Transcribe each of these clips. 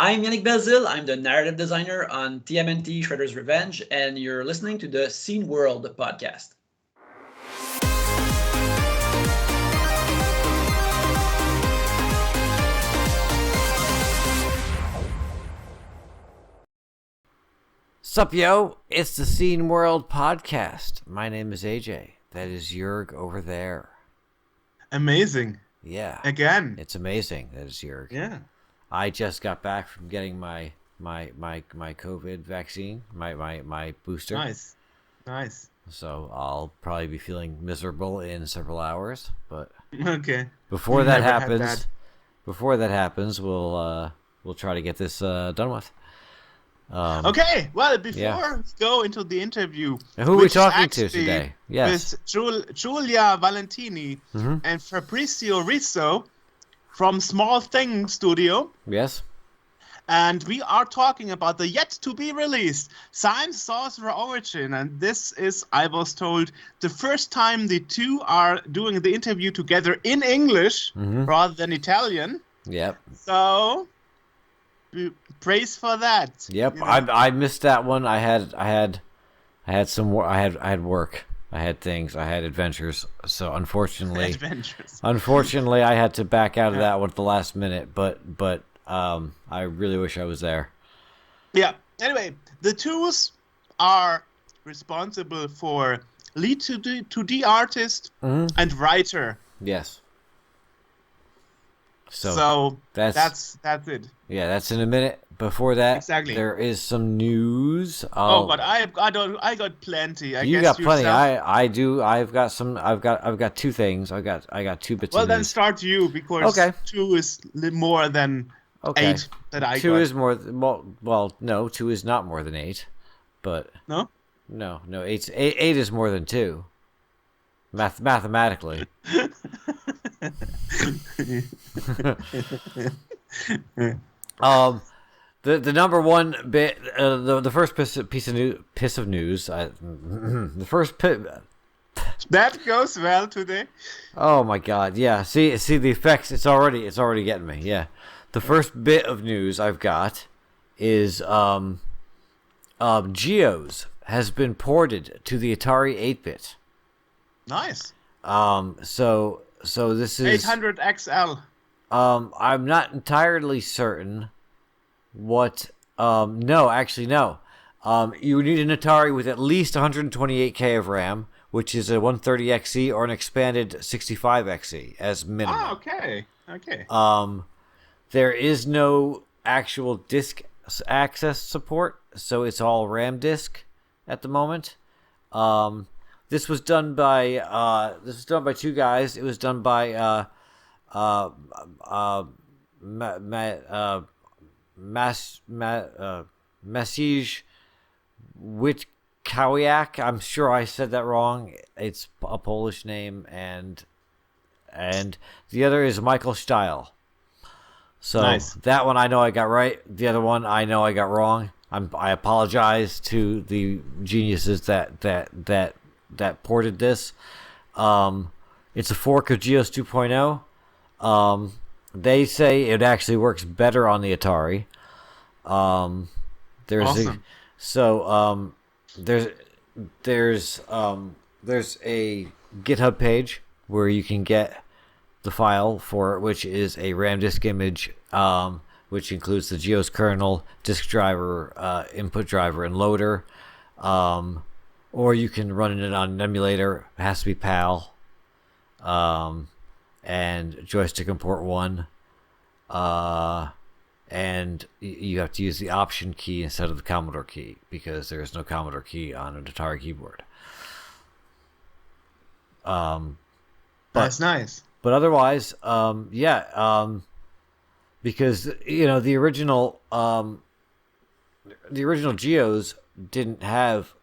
I'm Yannick Belzil. I'm the narrative designer on TMNT Shredder's Revenge, and you're listening to the Scene World podcast. Sup, yo? It's the Scene World podcast. My name is AJ. That is Jurg over there. Amazing. Yeah. Again. It's amazing. That is Jurg. Yeah. I just got back from getting my COVID vaccine, my booster. Nice. So I'll probably be feeling miserable in several hours, but okay. Before that happens, we'll try to get this done with. Okay, well, before we go into the interview, who are we talking to today? Yes, with Giulia Valentini and Fabrizio Rizzo from Smallthing Studios. Yes. And we are talking about the yet-to-be-released Simon The Sorcerer Origins. And this is, I was told, the first time the two are doing the interview together in English rather than Italian. Yep. So, praise for that. Yep, you know? I missed that one. I had work. I had things. I had adventures. So unfortunately, I had to back out of that one at the last minute. But I really wish I was there. Yeah. Anyway, the twos are responsible for lead 2D artist and writer. Yes. So that's it. Yeah, that's in a minute. Before that, exactly. There is some news. But I got plenty. You got plenty. I do. I've got some. I've got two things. I got two bits. Well, of then news. Start you because two is more than 8 that I got. Two is more. Well, no, two is not more than 8, but no, eight is more than 2. Mathematically. The number one bit, the first piece of news. The first that goes well today. Oh my God! Yeah, see the effects. It's already getting me. Yeah, the first bit of news I've got is Geos has been ported to the Atari 8-bit. Nice. So this is 800 XL. I'm not entirely certain what. No. You need an Atari with at least 128K of RAM, which is a 130XE or an expanded 65XE as minimum. Oh, okay. There is no actual disk access support, so it's all RAM disk at the moment. This was done by two guys. It was done by Maciej Witkowiak. I'm sure I said that wrong. It's a Polish name, and the other is Michael Steil. So nice. That one I know I got right. The other one I know I got wrong. I apologize to the geniuses that ported this. It's a fork of Geos 2.0. They say it actually works better on the Atari. There's awesome. There's a GitHub page where you can get the file for it, which is a RAM disk image, which includes the Geos kernel, disk driver, input driver, and loader. Or you can run it on an emulator. It has to be PAL. And joystick and port 1. And you have to use the Option key instead of the Commodore key because there is no Commodore key on an Atari keyboard. That's nice. But otherwise, because the original Geos didn't have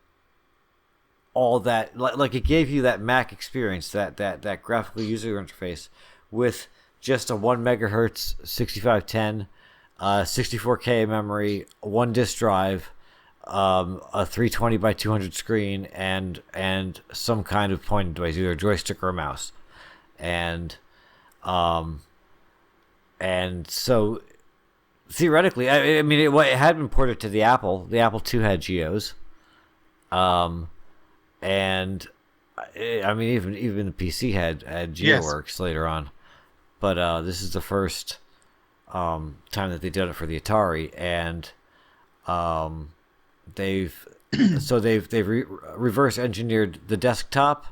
all that, like it gave you that Mac experience, that graphical user interface with just a 1 megahertz 6510, 64K memory, 1 disk drive, a 320 by 200 screen, and some kind of pointing device, either a joystick or a mouse. And so theoretically, I mean, it had been ported to the Apple. The Apple II had Geos, and I mean, even the PC had GeoWorks later on. But this is the first time that they did it for the Atari, and they've reverse engineered the desktop,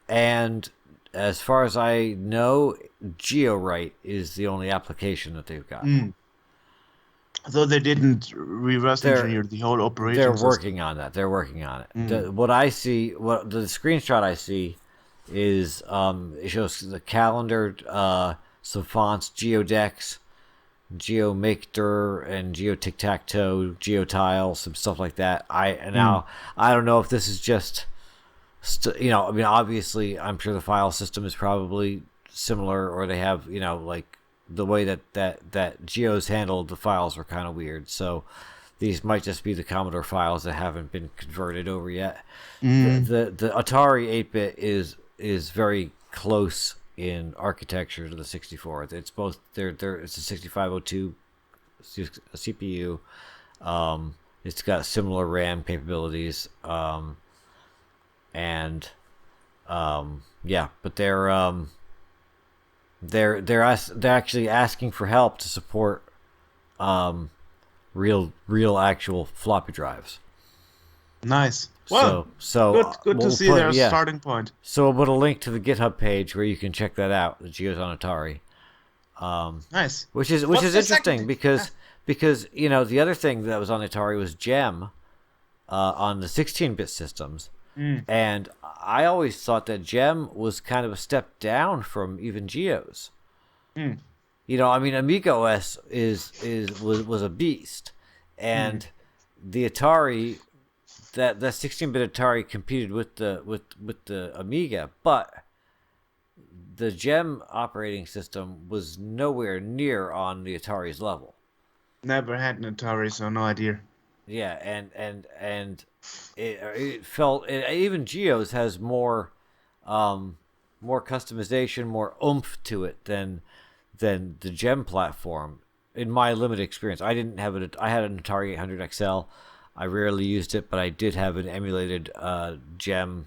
and as far as I know, GeoWrite is the only application that they've got. Though they didn't reverse engineer the whole operation They're system. working on that. They're working on it. What I see, the screenshot I see is it shows the calendar, some fonts, GeoDex, GeoMaker, and GeoTicTacToe, GeoTile, some stuff like that. I don't know if this is just, I mean, obviously, I'm sure the file system is probably similar, or they have, like the way that Geo's handled the files were kind of weird. So these might just be the Commodore files that haven't been converted over yet. The Atari 8-bit is very close in architecture to the 64. It's both it's a 6502 CPU. It's got similar RAM capabilities. But they're actually asking for help to support real actual floppy drives. Nice. Well, so good to see their starting point. So we'll put a link to the GitHub page where you can check that out. The Geos on Atari. Nice. Which is interesting because the other thing that was on the Atari was Gem on the 16-bit systems. And I always thought that Gem was kind of a step down from even Geos. I mean, Amiga OS was a beast, and the Atari, that 16-bit Atari competed with the Amiga, but the Gem operating system was nowhere near on the Atari's level. Never had an Atari, so no idea. Yeah, and it felt even Geos has more customization, more oomph to it than the Gem platform. In my limited experience, I didn't have it. I had an Atari 800 XL. I rarely used it, but I did have an emulated Gem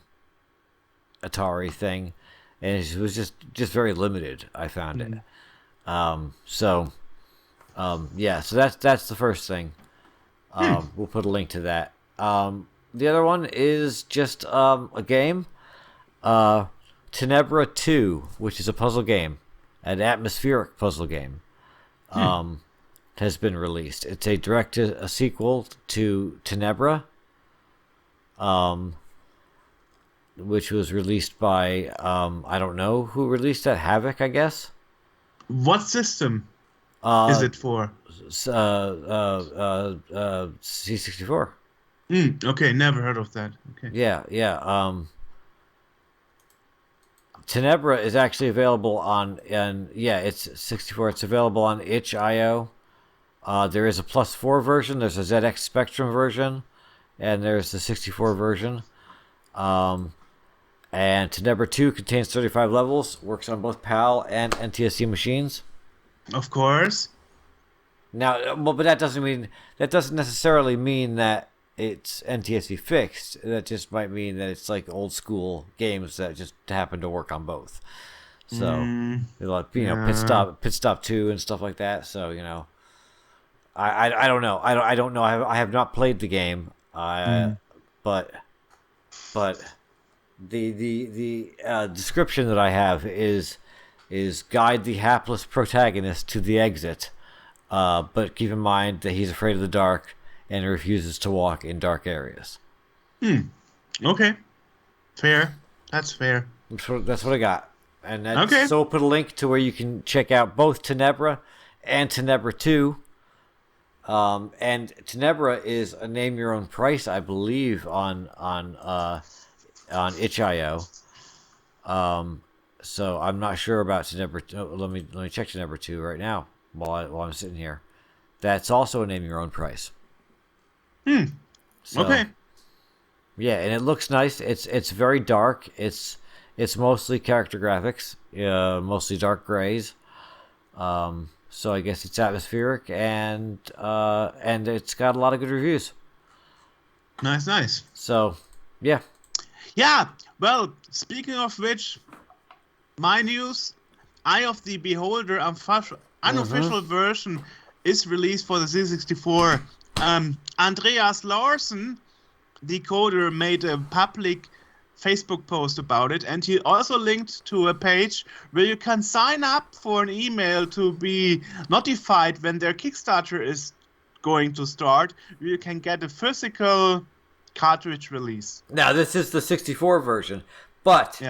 Atari thing, and it was just very limited. I found it. So that's the first thing. We'll put a link to that. The other one is just a game, Tenebra 2, which is a puzzle game, an atmospheric puzzle game, has been released. It's a sequel to Tenebra, which was released by, I don't know who released that, Havoc, I guess? What system is it for? C64. Okay, never heard of that. Okay. Yeah. Tenebra is actually available it's 64. It's available on itch.io. There is a +4 version. There's a ZX Spectrum version, and there's the 64 version. And Tenebra 2 contains 35 levels. Works on both PAL and NTSC machines. Of course. Now, but that doesn't necessarily mean that it's NTSC fixed. That just might mean that it's like old school games that just happen to work on both. So, Pit Stop 2 and stuff like that. So, I don't know. I don't know. I have not played the game. But the description that I have is guide the hapless protagonist to the exit. But keep in mind that he's afraid of the dark and refuses to walk in dark areas. Okay. Fair. That's fair. That's what I got. And so we'll put a link to where you can check out both Tenebra and Tenebra 2. And Tenebra is a name your own price, I believe, on itch.io. So I'm not sure about Tenebra. Let me check Tenebra 2 right now while I'm sitting here. That's also a name your own price. So, okay. Yeah, and it looks nice. It's very dark. It's mostly character graphics, mostly dark grays. So I guess it's atmospheric, and it's got a lot of good reviews. Nice. So, yeah. Yeah, well, speaking of which, my news, Eye of the Beholder unofficial version is released for the C64. Andreas Larsen, the coder, made a public Facebook post about it, and he also linked to a page where you can sign up for an email to be notified when their Kickstarter is going to start. You can get a physical cartridge release. Now, this is the 64 version, but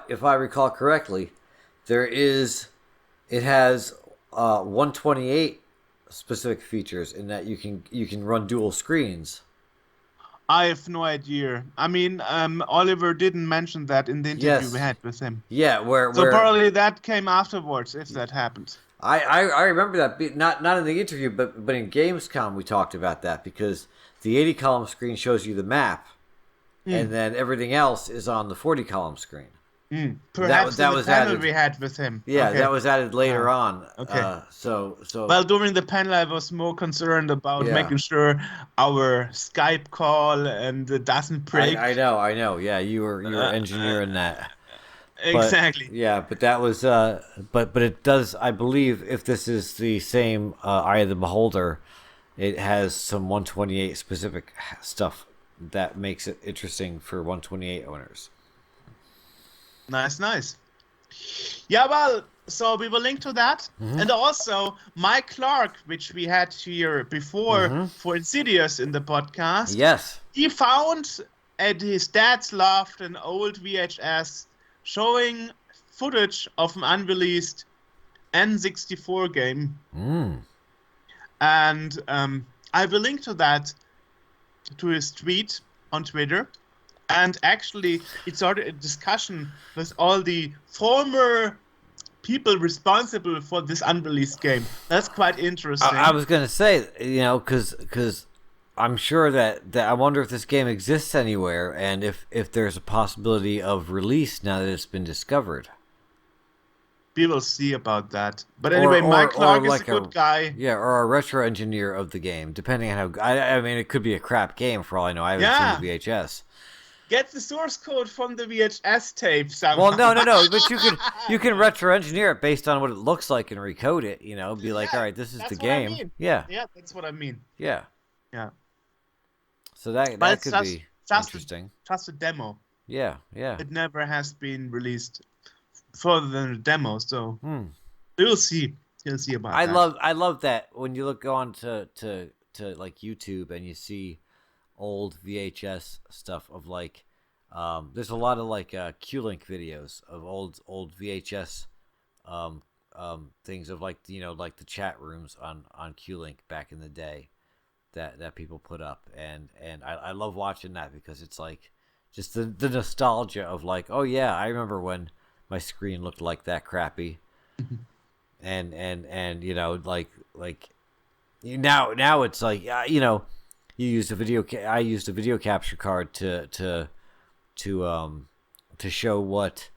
if I recall correctly, it has 128 specific features in that you can run dual screens. I have no idea. I mean, Oliver didn't mention that in the interview we had with him. Yeah, so probably that came afterwards, if that happened. I remember that, not in the interview, but in Gamescom we talked about that, because the 80-column screen shows you the map, and then everything else is on the 40-column screen. Perhaps that was the panel added, we had with him. Yeah, that was added later on. Okay. So well, during the panel, I was more concerned about making sure our Skype call and it doesn't break. I know. Yeah, you were engineering that. Exactly. But that was but it does. I believe if this is the same Eye of the Beholder, it has some 128 specific stuff that makes it interesting for 128 owners. Nice. Yeah, well, so we will link to that. And also, Mike Clark, which we had here before for Insidious in the podcast. Yes. He found at his dad's loft an old VHS showing footage of an unreleased N64 game. And I will link to that, to his tweet on Twitter. And actually, it started a discussion with all the former people responsible for this unreleased game. That's quite interesting. I was going to say, because I'm sure that I wonder if this game exists anywhere, and if there's a possibility of release now that it's been discovered. We will see about that. But anyway, Mike Clark is a good guy. Yeah, or a retro engineer of the game, depending on how... I mean, it could be a crap game for all I know. I haven't seen the VHS. Get the source code from the VHS tape somehow. Well, no, but you can retro engineer it based on what it looks like and recode it. Be like, all right, this is the game. I mean. Yeah, that's what I mean. Yeah. So that could be interesting. Just a demo. Yeah. It never has been released further than a demo, so we'll see. We'll see about that. I love that when you go on to like YouTube and you see old VHS stuff of like there's a lot of like Q-Link videos of old VHS things of like like the chat rooms on Q-Link back in the day that people put up, and I love watching that because it's like just the nostalgia of like, oh yeah, I remember when my screen looked like that crappy. and like now it's like you used a video. I used a video capture card to show what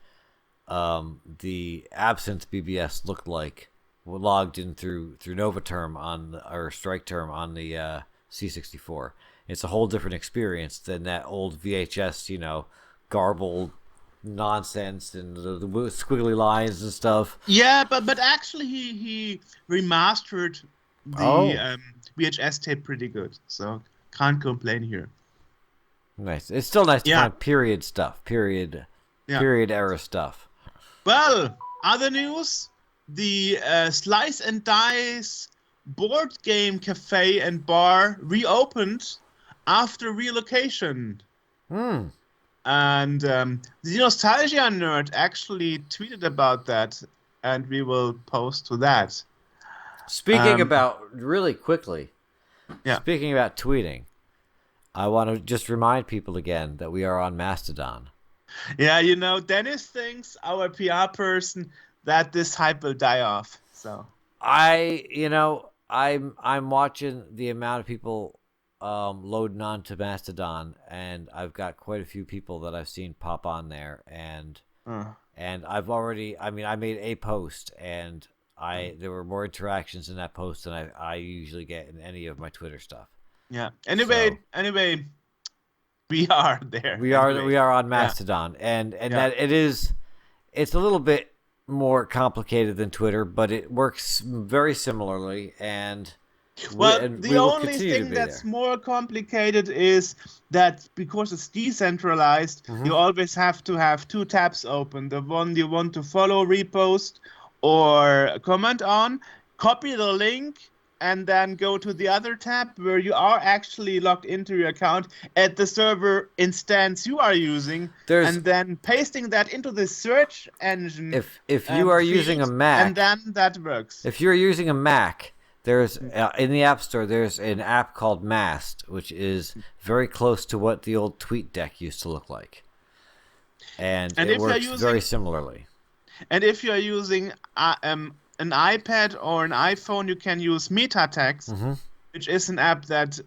the Absinthe BBS looked like logged in through Novaterm or Strike Term on the C64. It's a whole different experience than that old VHS, garbled nonsense and the squiggly lines and stuff. Yeah, but actually he remastered the VHS tape pretty good, so can't complain here. Nice. It's still nice to find period stuff, period era stuff. Well, other news: the Slice and Dice board game cafe and bar reopened after relocation. And the Nostalgia Nerd actually tweeted about that, and we will post to that. Speaking about tweeting, I want to just remind people again that we are on Mastodon. Yeah, Dennis thinks, our PR person, that this hype will die off. So I'm watching the amount of people loading onto Mastodon, and I've got quite a few people that I've seen pop on there, and I've already, I made a post, and there were more interactions in that post than I usually get in any of my Twitter stuff. Yeah. Anyway, we are there. We are on Mastodon, and that it's a little bit more complicated than Twitter, but it works very similarly, and the only thing that's more complicated is that because it's decentralized, you always have to have two tabs open. The one you want to follow, repost, or comment on, copy the link, and then go to the other tab where you are actually logged into your account at the server instance you are using, and then pasting that into the search engine. If you are using a Mac, and then that works. If you're using a Mac, there's in the App Store there's an app called Mast, which is very close to what the old TweetDeck used to look like, and it works very similarly. And if you're using an iPad or an iPhone, you can use MetaText, which is an app that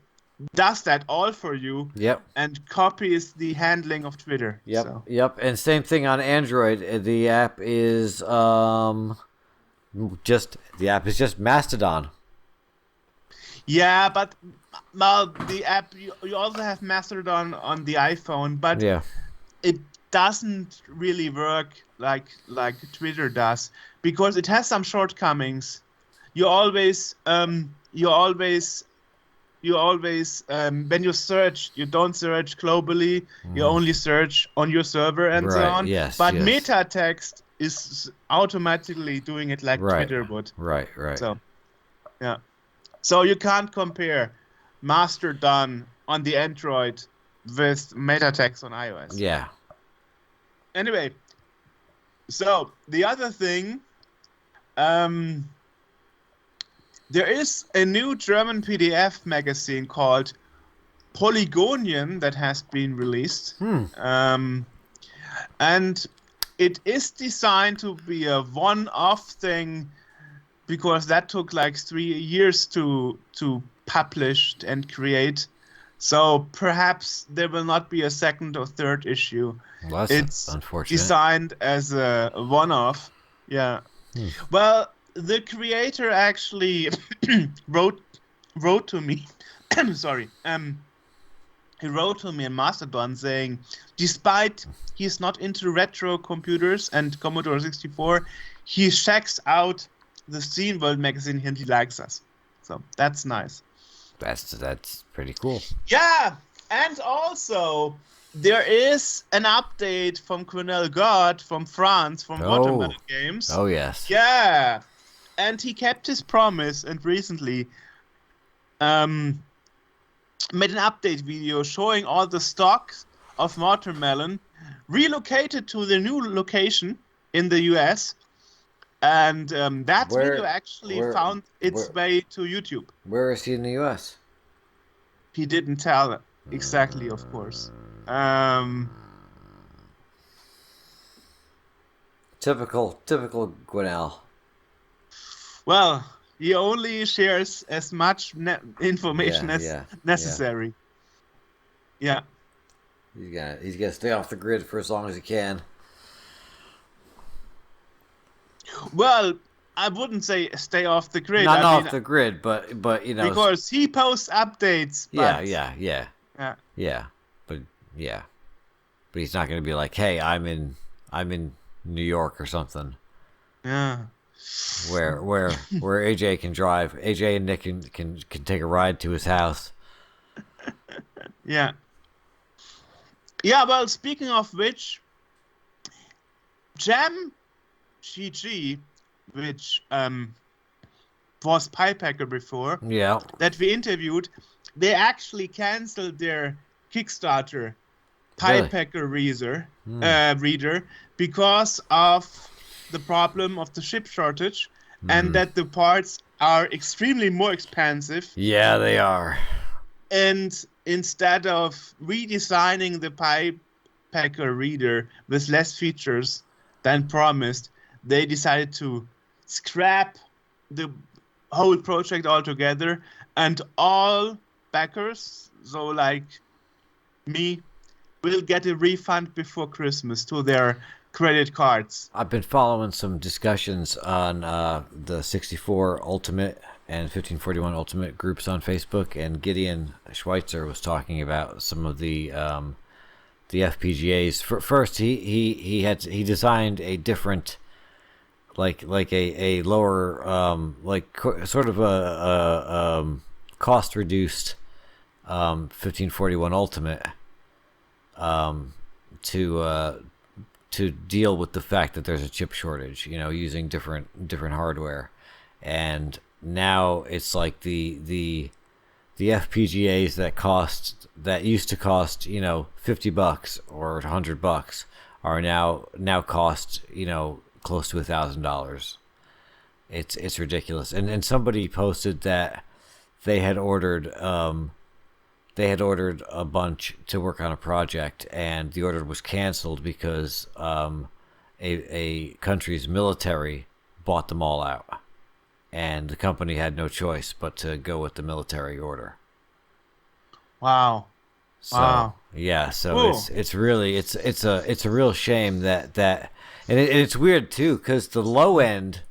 does that all for you. Yep. And copies the handling of Twitter. Yep. So. Yep. And same thing on Android. The app is just Mastodon. Yeah, but the app you also have Mastodon on the iPhone, but it doesn't really work like Twitter does, because it has some shortcomings. You always when you search, you don't search globally. You only search on your server and so on. But MetaText is automatically doing it like Twitter would. Right. So, yeah. So you can't compare Mastodon on the Android with MetaText on iOS. Yeah. Anyway, so the other thing, there is a new German PDF magazine called Polygonian that has been released. And it is designed to be a one-off thing, because that took like 3 years to publish and create. So perhaps there will not be a second or third issue. Well, it's unfortunate. Designed as a one-off. Yeah. Well, the creator actually wrote to me. Sorry. He wrote to me in Mastodon saying, despite he's not into retro computers and Commodore 64, he checks out the Scene World magazine and he likes us. So that's nice. That's pretty cool. Yeah, and also there is an update from Quenelle God from France, from Watermelon Games. Oh yes. Yeah, and he kept his promise and recently made an update video showing all the stocks of Watermelon relocated to the new location in the US. And that video actually found its way to YouTube. Where is he in the U.S.? He didn't tell exactly, of course. Typical Gwinnell. Well, he only shares as much information as necessary. Yeah. He's gonna stay off the grid for as long as he can. Well, I wouldn't say stay off the grid. Not off the grid, but you know, because he posts updates. But, but he's not going to be like, hey, I'm in New York or something. Yeah. Where AJ can drive. AJ and Nick can take a ride to his house. Yeah. Yeah. Well, speaking of which, Jam GG, which was Piepacker before, that we interviewed, they actually canceled their Kickstarter Piepacker reader because of the problem of the chip shortage and that the parts are extremely more expensive. Yeah, they are. And instead of redesigning the Piepacker reader with less features than promised, they decided to scrap the whole project altogether, and all backers, so like me, will get a refund before Christmas to their credit cards. I've been following some discussions on the 64 Ultimate and 1541 Ultimate groups on Facebook, and Gideon Schweitzer was talking about some of the FPGAs. First, he designed a different, like a lower sort of a cost reduced 1541 Ultimate to deal with the fact that there's a chip shortage, using different hardware. And now it's like the FPGAs that used to cost $50 or $100 are now cost close to $1,000. It's ridiculous. And somebody posted that they had ordered a bunch to work on a project, and the order was canceled because a country's military bought them all out, and the company had no choice but to go with the military order. Wow. So, wow. Yeah, so it's really it's a real shame that and it's weird too, because the low end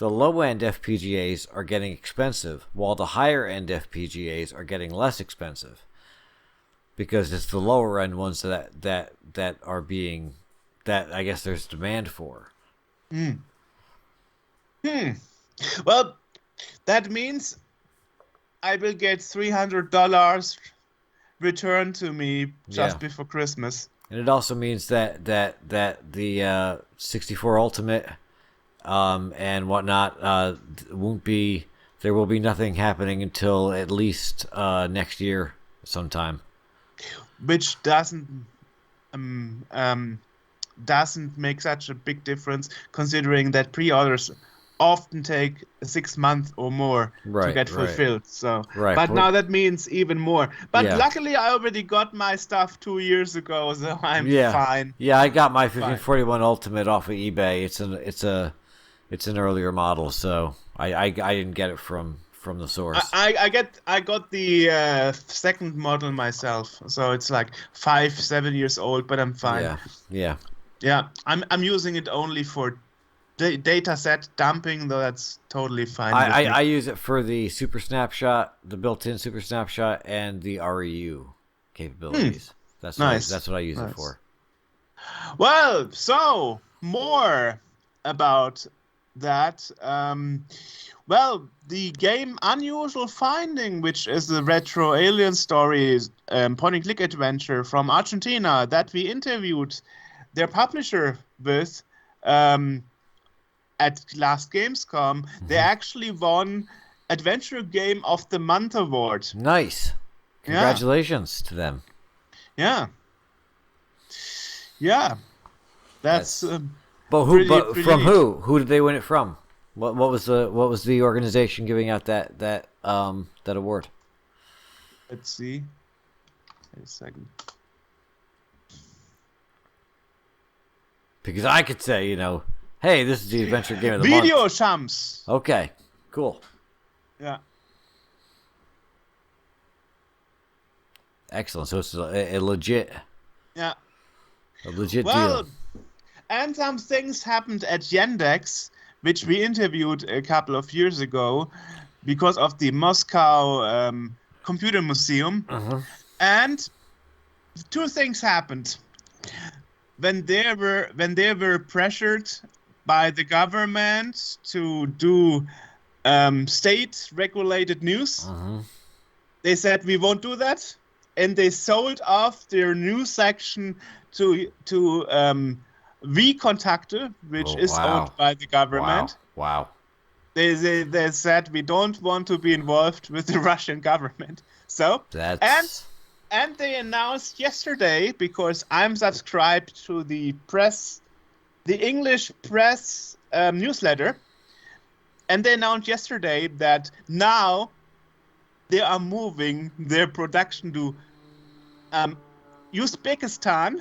FPGAs are getting expensive, while the higher end FPGAs are getting less expensive, because it's the lower end ones that are being, that I guess there's demand for. Well, that means I will get $300 returned to me just before Christmas. And it also means that the 64 Ultimate and whatnot there will be nothing happening until at least next year sometime. Which doesn't make such a big difference, considering that pre-orders often take 6 months or more to get fulfilled. So, but now that means even more. But luckily, I already got my stuff 2 years ago, so I'm fine. Yeah, I got my 1541 Ultimate off of eBay. It's an earlier model, so I didn't get it from the source. I got the second model myself, so it's like 5-7 years old, but I'm fine. Yeah. I'm using it only for data set dumping, though that's totally fine. I use it for the Super Snapshot, the built-in Super Snapshot, and the REU capabilities. That's nice. That's what I use it for. Well, so more about that. Well, the game Unusual Finding, which is the retro alien story point-and-click adventure from Argentina that we interviewed their publisher with at last Gamescom, they actually won Adventure Game of the Month award. Nice. Congratulations to them. Yeah. That's but from who? Who did they win it from? What was the organization giving out that award? Let's see. Wait a second. Because I could say, hey, this is the Adventure Game of the Month. Video Shams. Okay, cool. Yeah. Excellent. So it's a legit. Yeah. A legit deal. And some things happened at Yandex, which we interviewed a couple of years ago, because of the Moscow Computer Museum. And 2 things happened. When they were pressured by the government to do state-regulated news, they said, we won't do that, and they sold off their news section to VKontakte, which is owned by the government. Wow. They said, we don't want to be involved with the Russian government. So and they announced yesterday, because I'm subscribed to the English press newsletter, and they announced yesterday that now they are moving their production to Uzbekistan.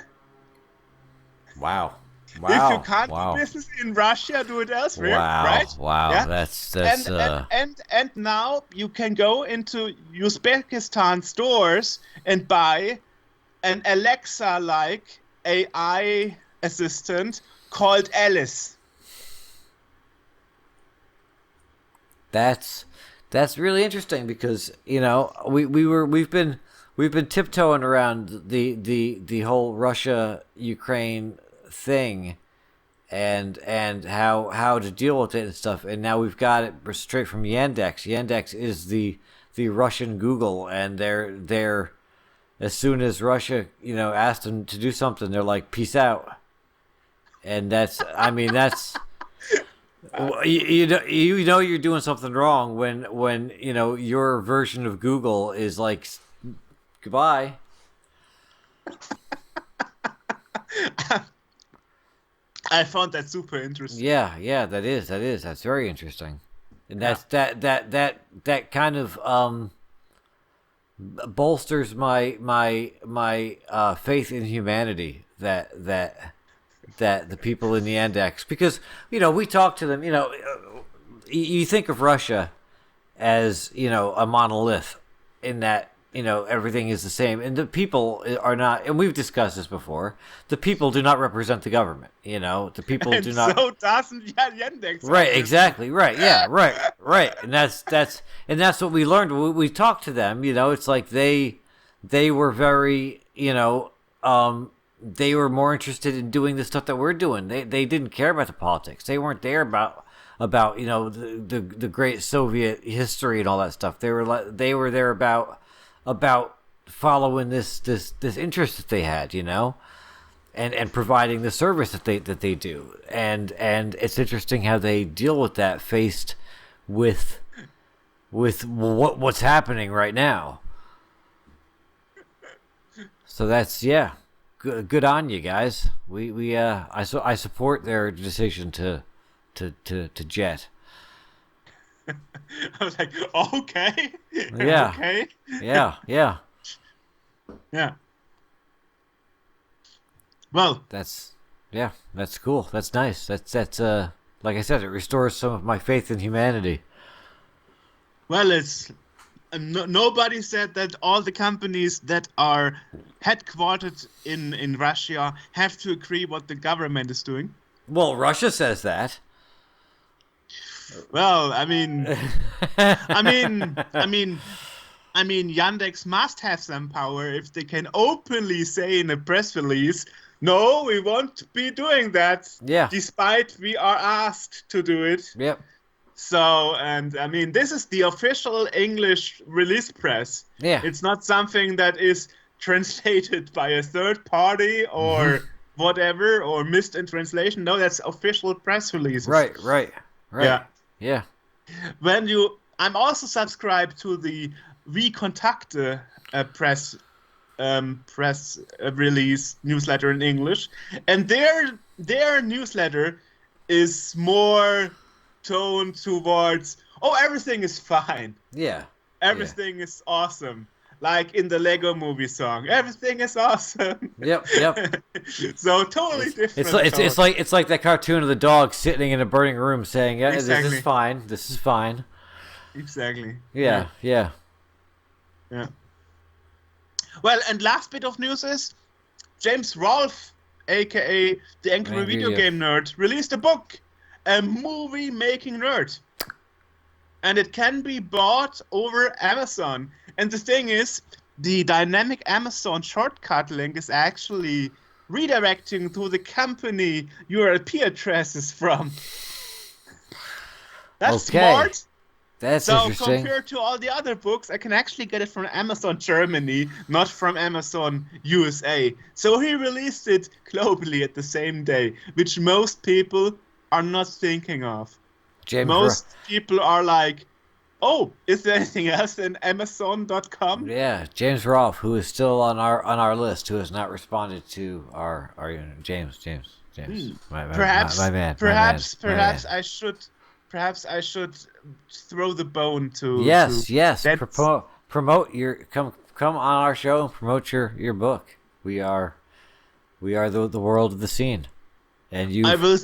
Wow. If you can't do business in Russia, do it elsewhere. Right? Wow. Yeah? That's and now you can go into Uzbekistan stores and buy an Alexa-like AI assistant called Alice. That's really interesting because we've been tiptoeing around the whole Russia Ukraine thing and how to deal with it and stuff, and now we've got it straight from Yandex. Yandex is the Russian Google, and they're as soon as Russia asked them to do something, they're like, peace out. And that's you know you're doing something wrong when your version of Google is like, goodbye. I found that super interesting. Yeah, that's very interesting, and that kind of bolsters my faith in humanity that the people in the Yandex, because we talk to them. You think of Russia as a monolith in that everything is the same, and the people are not. And we've discussed this before. The people do not represent the government. The people and do not. So doesn't Yandex. Right. Exactly. Right. Yeah. Right. And that's what we learned. We talked to them. It's like they were very they were more interested in doing the stuff that we're doing. They didn't care about the politics. They weren't there about the great Soviet history and all that stuff. They were there about following this interest that they had, and providing the service that they do. And it's interesting how they deal with that faced with what's happening right now. So that's good on you guys. I support their decision to jet. I was like, okay. Yeah. Okay. Yeah. Well, that's cool. That's nice. That's like I said, it restores some of my faith in humanity. Well, it's nobody said that all the companies that are headquartered in Russia have to agree what the government is doing. Well, Russia says that. Well, I mean, Yandex must have some power if they can openly say in a press release, "No, we won't be doing that." Yeah. Despite we are asked to do it. Yep. So, and this is the official English release press. Yeah. It's not something that is translated by a third party or whatever, or missed in translation. No, that's official press releases. Right. Yeah. I'm also subscribed to the We Kontakte press release newsletter in English, and their newsletter is more toned towards, everything is fine. Yeah. Everything is awesome. Like in the Lego movie song, everything is awesome. Yep. So totally different. It's like that cartoon of the dog sitting in a burning room saying, "Yeah, exactly. This is fine." Exactly. Yeah. Well, and last bit of news is James Rolfe, aka the Angry Video Game Nerd, released a book, A Movie Making Nerd. And it can be bought over Amazon. And the thing is, the dynamic Amazon shortcut link is actually redirecting to the company your IP address is from. That's smart. That's interesting. So compared to all the other books, I can actually get it from Amazon Germany, not from Amazon USA. So he released it globally at the same day, which most people are not thinking of. Most people are like, "Oh, is there anything else in Amazon.com?" Yeah, James Rolfe, who is still on our list, who has not responded to our James. Perhaps I should throw the bone to. Yes. Promote your come on our show and promote your book. We are the world of the scene. And I will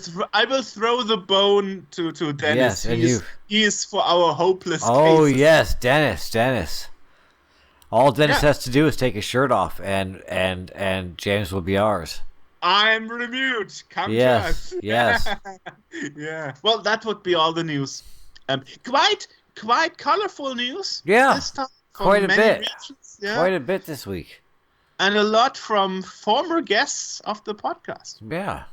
throw the bone to Dennis. Yes, he is for our hopeless cases. Yes, Dennis. All Dennis has to do is take his shirt off, and James will be ours. I'm Remute. Come to Yes, us. yes. Yeah. Well, that would be all the news. Quite colorful news. Yeah, This time quite from a many bit. regions. Yeah. Quite a bit this week. And a lot from former guests of the podcast. Yeah.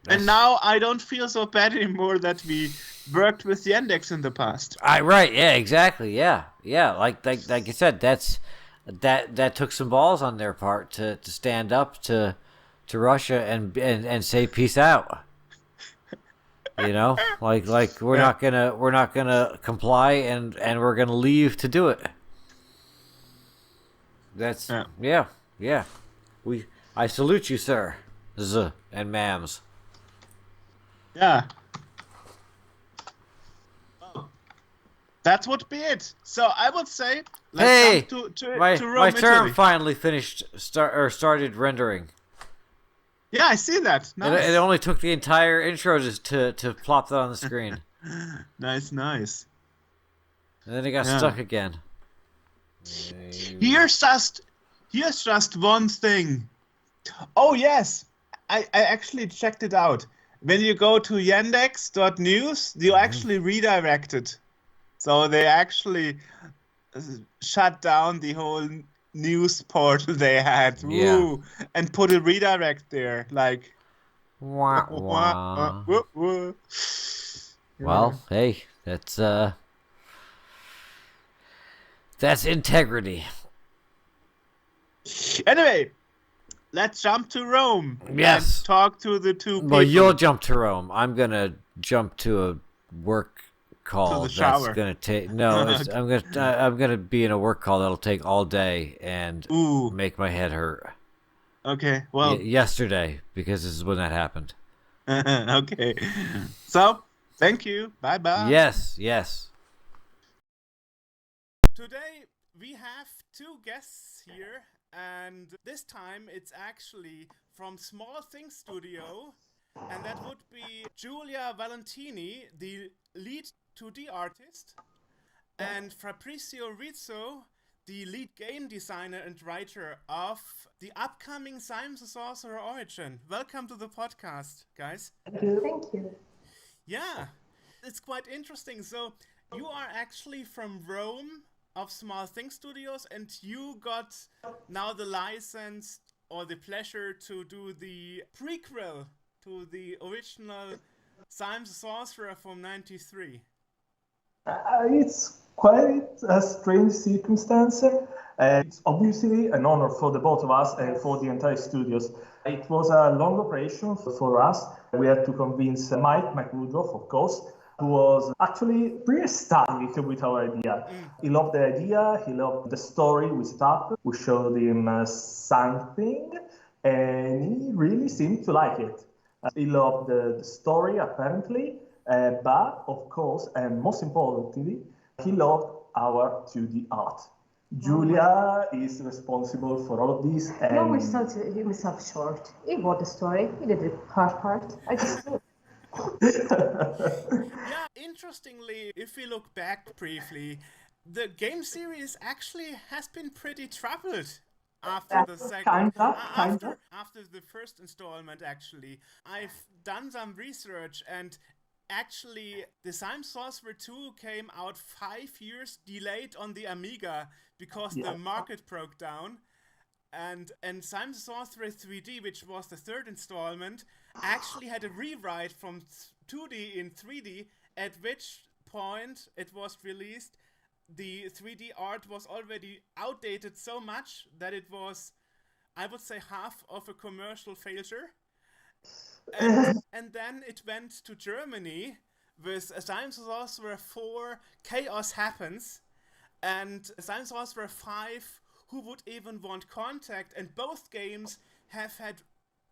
And now I don't feel so bad anymore that we worked with Yandex in the past. Right, yeah, exactly. Yeah. Like you said, that took some balls on their part to stand up to Russia and say peace out. You know, like we're not gonna comply and we're gonna leave to do it. That's yeah. I salute you, sir, and ma'ams. Yeah. Well, that would be it. So I would say let's jump to Rome, my term Italy. finally finished started rendering. Yeah, I see that. Nice. It only took the entire intro just to plop that on the screen. Nice. And then it got stuck again. Here's just one thing. Oh yes, I actually checked it out. When you go to yandex.news, you actually redirected. So they actually shut down the whole news portal they had. Woo, and put a redirect there. Like, wah, wah. Well, hey, that's integrity. Anyway, let's jump to Rome. Yes. And talk to the two people. Well, you'll jump to Rome. I'm gonna jump to a work call that's gonna take. No, I'm gonna be in a work call that'll take all day and make my head hurt. Okay. Well, yesterday, because this is when that happened. Okay. So, thank you. Bye bye. Yes. Today we have two guests here, and this time it's actually from Smallthing Studio, and that would be Giulia Valentini, the lead 2D artist, and Fabrizio Rizzo, the lead game designer and writer of the upcoming Simon The Sorcerer Origins. Welcome to the podcast, guys. Thank you. Yeah, it's quite interesting. So you are actually from Rome, of Smallthing Studios, and you got now the license or the pleasure to do the prequel to the original Simon the Sorcerer from '93. It's quite a strange circumstance. It's obviously an honor for the both of us and for the entire studios. It was a long operation for us. We had to convince Mike Woodruff, of course, who was actually pretty ecstatic with our idea. He loved the idea, he loved the story we set up. We showed him something, and he really seemed to like it. He loved the story, apparently, but of course, and most importantly, he loved our 2D art. Julia is responsible for all of this. And no, we stopped himself short. He wrote the story, he did the hard part. I just Yeah, interestingly, if we look back briefly, the game series actually has been pretty troubled after the second, after the first installment. Actually, I've done some research, and actually, the Simon Sorcerer 2 came out 5 years delayed on the Amiga because the market broke down. And Simon the Sorcerer 3D, which was the third installment, actually had a rewrite from 2D in 3D, at which point it was released. The 3D art was already outdated so much that it was, I would say, half of a commercial failure. And then it went to Germany with Simon the Sorcerer 4, Chaos Happens, and Simon the Sorcerer 5, Who Would Even Want Contact, and both games have had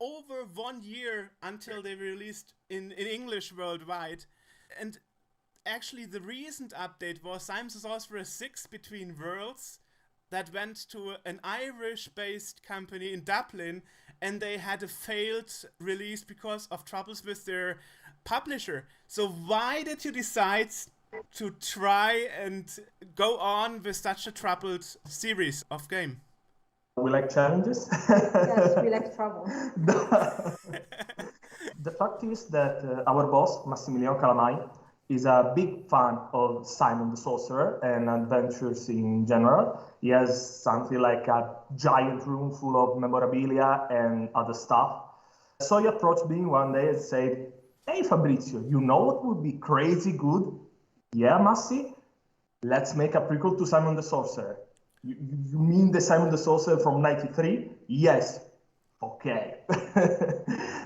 over 1 year until they released in English worldwide. And actually the recent update was Simon the Sorcerer 6 Between Worlds, that went to an Irish-based company in Dublin, and they had a failed release because of troubles with their publisher. So why did you decide to try and go on with such a troubled series of game? We like challenges. Yes, we like trouble. The fact is that our boss, Massimiliano Calamai, is a big fan of Simon the Sorcerer and adventures in general. He has something like a giant room full of memorabilia and other stuff. So he approached me one day and said, "Hey Fabrizio, you know what would be crazy good?" "Yeah, Massi, let's make a prequel to Simon the Sorcerer." You mean the Simon the Sorcerer from '93? Yes. Okay.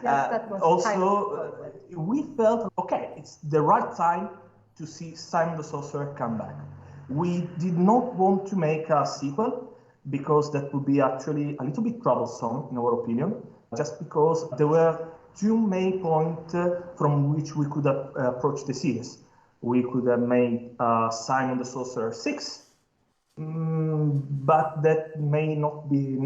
Yes, that was also, we felt, okay, it's the right time to see Simon the Sorcerer come back. We did not want to make a sequel because that would be actually a little bit troublesome, in our opinion, just because there were two main points from which we could approach the series. We could have made Simon the Sorcerer 6, but that may not be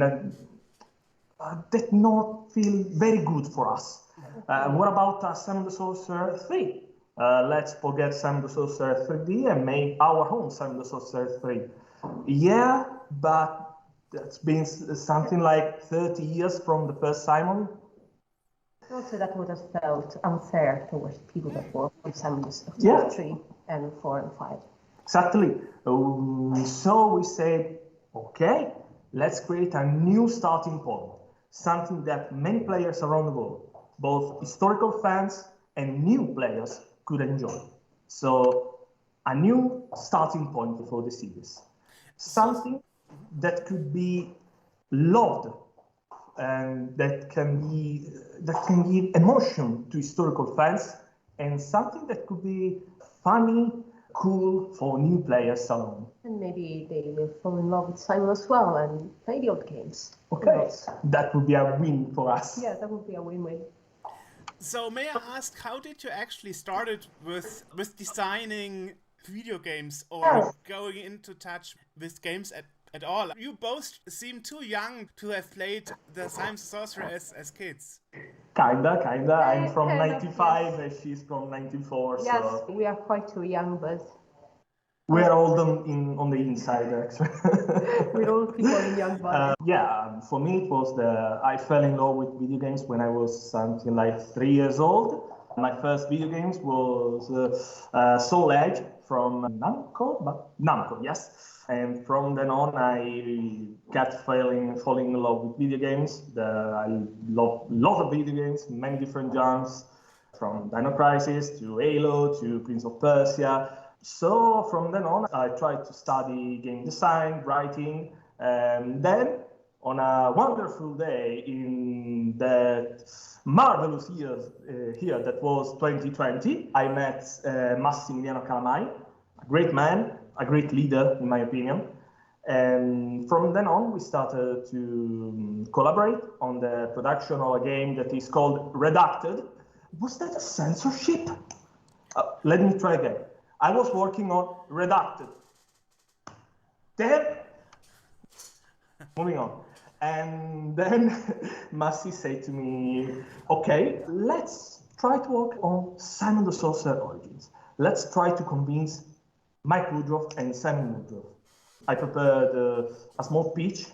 that not feel very good for us. What about Simon the Sorcerer 3? Let's forget Simon the Sorcerer 3D and make our own Simon the Sorcerer 3. Yeah, but that's been something like 30 years from the first Simon. Also, that would have felt unfair towards people that work on Simon the Sorcerer 3 and 4 and 5. Exactly. So we said, okay, let's create a new starting point. Something that many players around the world, both historical fans and new players, could enjoy. So a new starting point for the series. Something that could be loved and that can give emotion to historical fans, and something that could be funny, cool for new players alone. And maybe they will fall in love with Simon as well and play the old games. Okay, that would be a win for us. Yeah, that would be a win-win. So may I ask, how did you actually started with designing video games or going into touch with games at all? You both seem too young to have played the Simon the Sorcerer as kids. Kinda. I'm from 95 and she's from 94. Yes, so we are quite too young, but we're old on the inside, actually. we're old people in young bodies. For me it was I fell in love with video games when I was something like 3 years old. My first video games was Soul Edge from Namco, yes. And from then on, I kept falling in love with video games. I love a lot of video games, many different genres, from Dino Crisis to Halo to Prince of Persia. So from then on, I tried to study game design, writing, and then on a wonderful day in that marvelous year that was 2020, I met Massimiliano Calamai, a great man, a great leader, in my opinion. And from then on, we started to collaborate on the production of a game that is called Redacted. Was that a censorship? Let me try again. I was working on Redacted. Damn! Moving on. And then Massi said to me, okay, let's try to work on Simon the Sorcerer Origins. Let's try to convince Mike Woodruff and Simon Woodruff. I prepared a small pitch,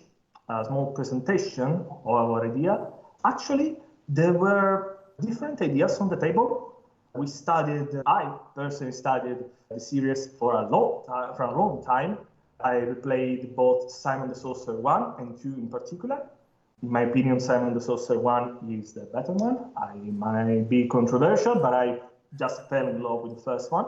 a small presentation of our idea. Actually, there were different ideas on the table. I personally studied the series for a long time. I replayed both Simon the Sorcerer 1 and 2 in particular. In my opinion, Simon the Sorcerer 1 is the better one. I might be controversial, but I just fell in love with the first one.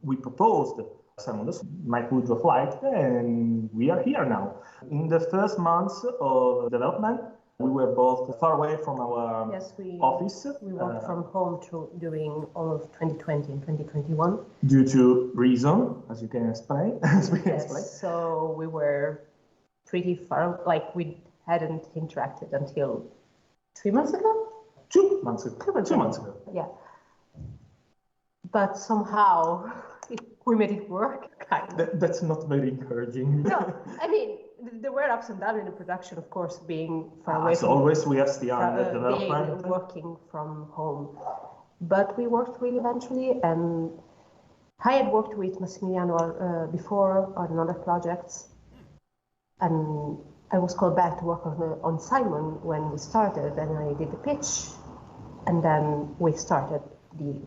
We proposed Simon the Sorcerer, Mike Woodruff liked, and we are here now. In the first months of development, we were both far away from our office. We worked from home during all of 2020 and 2021. Due to reason, as you can explain. So we were pretty far, like we hadn't interacted until 3 months ago? 2 months ago. 2 months ago. Yeah. But somehow we made it work, kind of. That's not very encouraging. No, I mean, there were ups and downs in the production, of course, being far away. As always, we are still under development. Working from home. But we worked really eventually, and I had worked with Massimiliano before on other projects, and I was called back to work on Simon when we started, and I did the pitch, and then we started the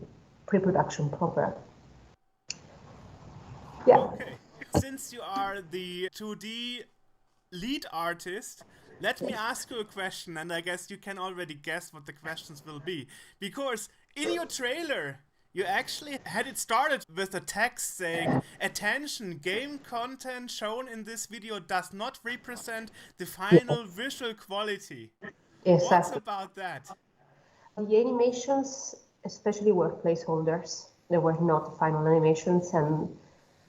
pre-production program. Yeah. Okay. Since you are the 2D lead artist, let me ask you a question, and I guess you can already guess what the questions will be. Because in your trailer, you actually had it started with a text saying, "Attention, game content shown in this video does not represent the final visual quality." Exactly. What's about that? The animations, especially, were placeholders. They were not the final animations, and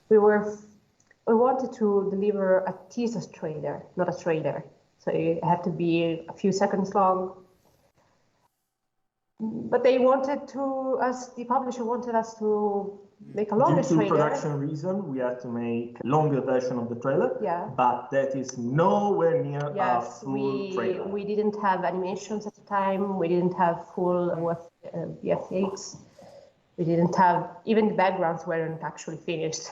we wanted to deliver a teaser trailer, not a trailer. So it had to be a few seconds long. But they wanted the publisher wanted us to make a longer trailer. Due to production reason, we had to make a longer version of the trailer. Yeah. But that is nowhere near a full trailer. We didn't have animations at the time. We didn't have full VFX. We didn't have, even the backgrounds weren't actually finished.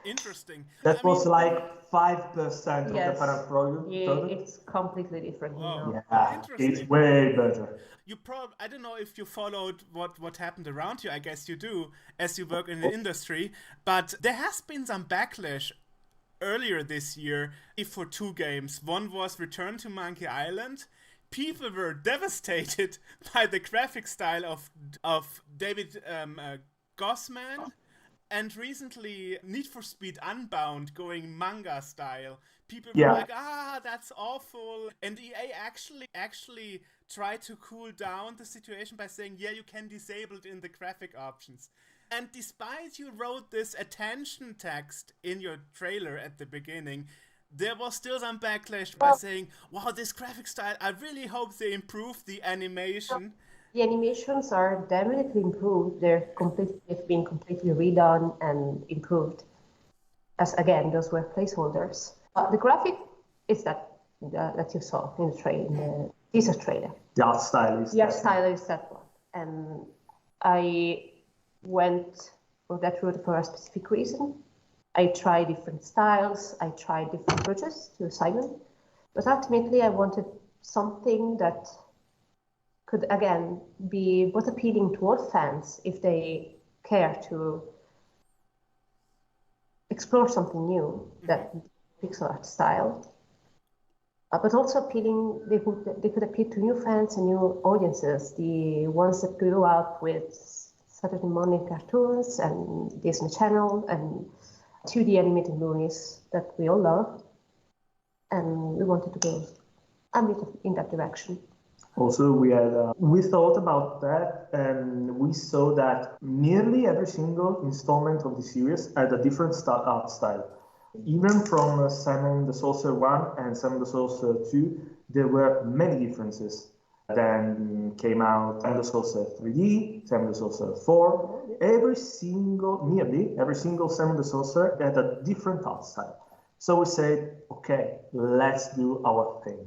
Interesting. That was like 5% of the final product. Yeah, it's completely different now. Yeah, it's way better. I don't know if you followed what happened around you. I guess you do, as you work in the industry. But there has been some backlash earlier this year for two games. One was Return to Monkey Island. People were devastated by the graphic style of David Gossman. And recently, Need for Speed Unbound going manga style. People were like, that's awful. And EA actually tried to cool down the situation by saying, yeah, you can disable it in the graphic options. And despite you wrote this attention text in your trailer at the beginning, there was still some backlash by saying, wow, this graphic style, I really hope they improve the animation. The animations are definitely improved. They've been completely redone and improved. As again, those were placeholders. The graphic is that you saw in the teaser trailer. The art style is that one. And I went for that route for a specific reason. I tried different styles. I tried different approaches to Simon. But ultimately, I wanted something that could, again, be both appealing to all fans if they care to explore something new, that pixel art style, but also appealing, they could appeal to new fans and new audiences, the ones that grew up with Saturday morning cartoons and Disney Channel and 2D animated movies that we all love. And we wanted to go a bit in that direction. Also, we thought about that, and we saw that nearly every single installment of the series had a different art style. Even from Simon the Sorcerer 1 and Simon the Sorcerer 2, there were many differences. Then came out Simon the Sorcerer 3D, Simon the Sorcerer 4. Nearly every single Simon the Sorcerer had a different art style. So we said, okay, let's do our thing.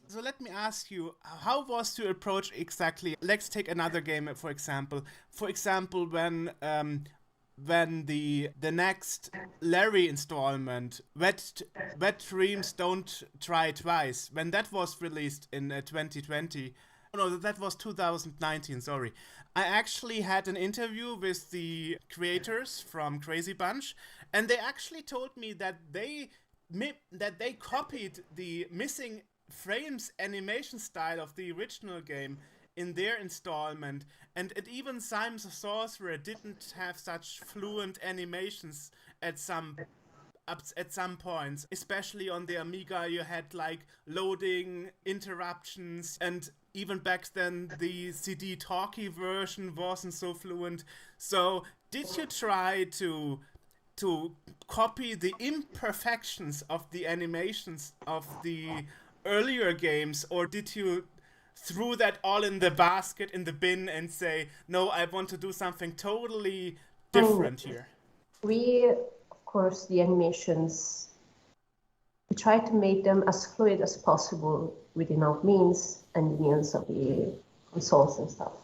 So let me ask you, how was your approach exactly? Let's take another game, for example. For example, when the next Larry installment, Wet Dreams Don't Try Twice, when that was released in 2020, no, that was 2019, sorry. I actually had an interview with the creators from Crazy Bunch, and they actually told me that they copied the missing frames animation style of the original game in their installment, and even Simon the Sorcerer didn't have such fluent animations at some points. Especially on the Amiga, you had like loading interruptions, and even back then the CD talkie version wasn't so fluent. So did you try to copy the imperfections of the animations of the earlier games, or did you throw that all in the basket, in the bin, and say, no, I want to do something totally different here? Of course, the animations, we try to make them as fluid as possible within our means and the means of the consoles and stuff.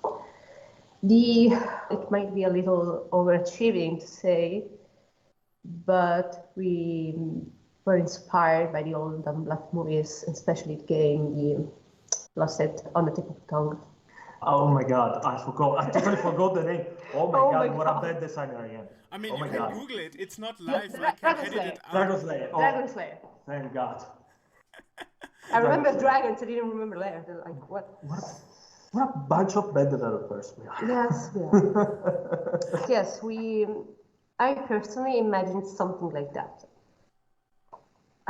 It might be a little overachieving to say, but we were inspired by the old Black movies, especially the game, the lost it on the tip of the tongue. Oh my God, I forgot. I totally forgot the name. Oh my God, what a bad designer I am. I mean, oh you can God. Google it. It's not live. No, I can Dragon edit Slayer. it out. Dragon Slayer. Oh, Dragon Slayer. Thank God. I remember dragons, I didn't remember Lair. Like, what? What a bunch of bad developers we are. Yes, we are. Yes, I personally imagined something like that.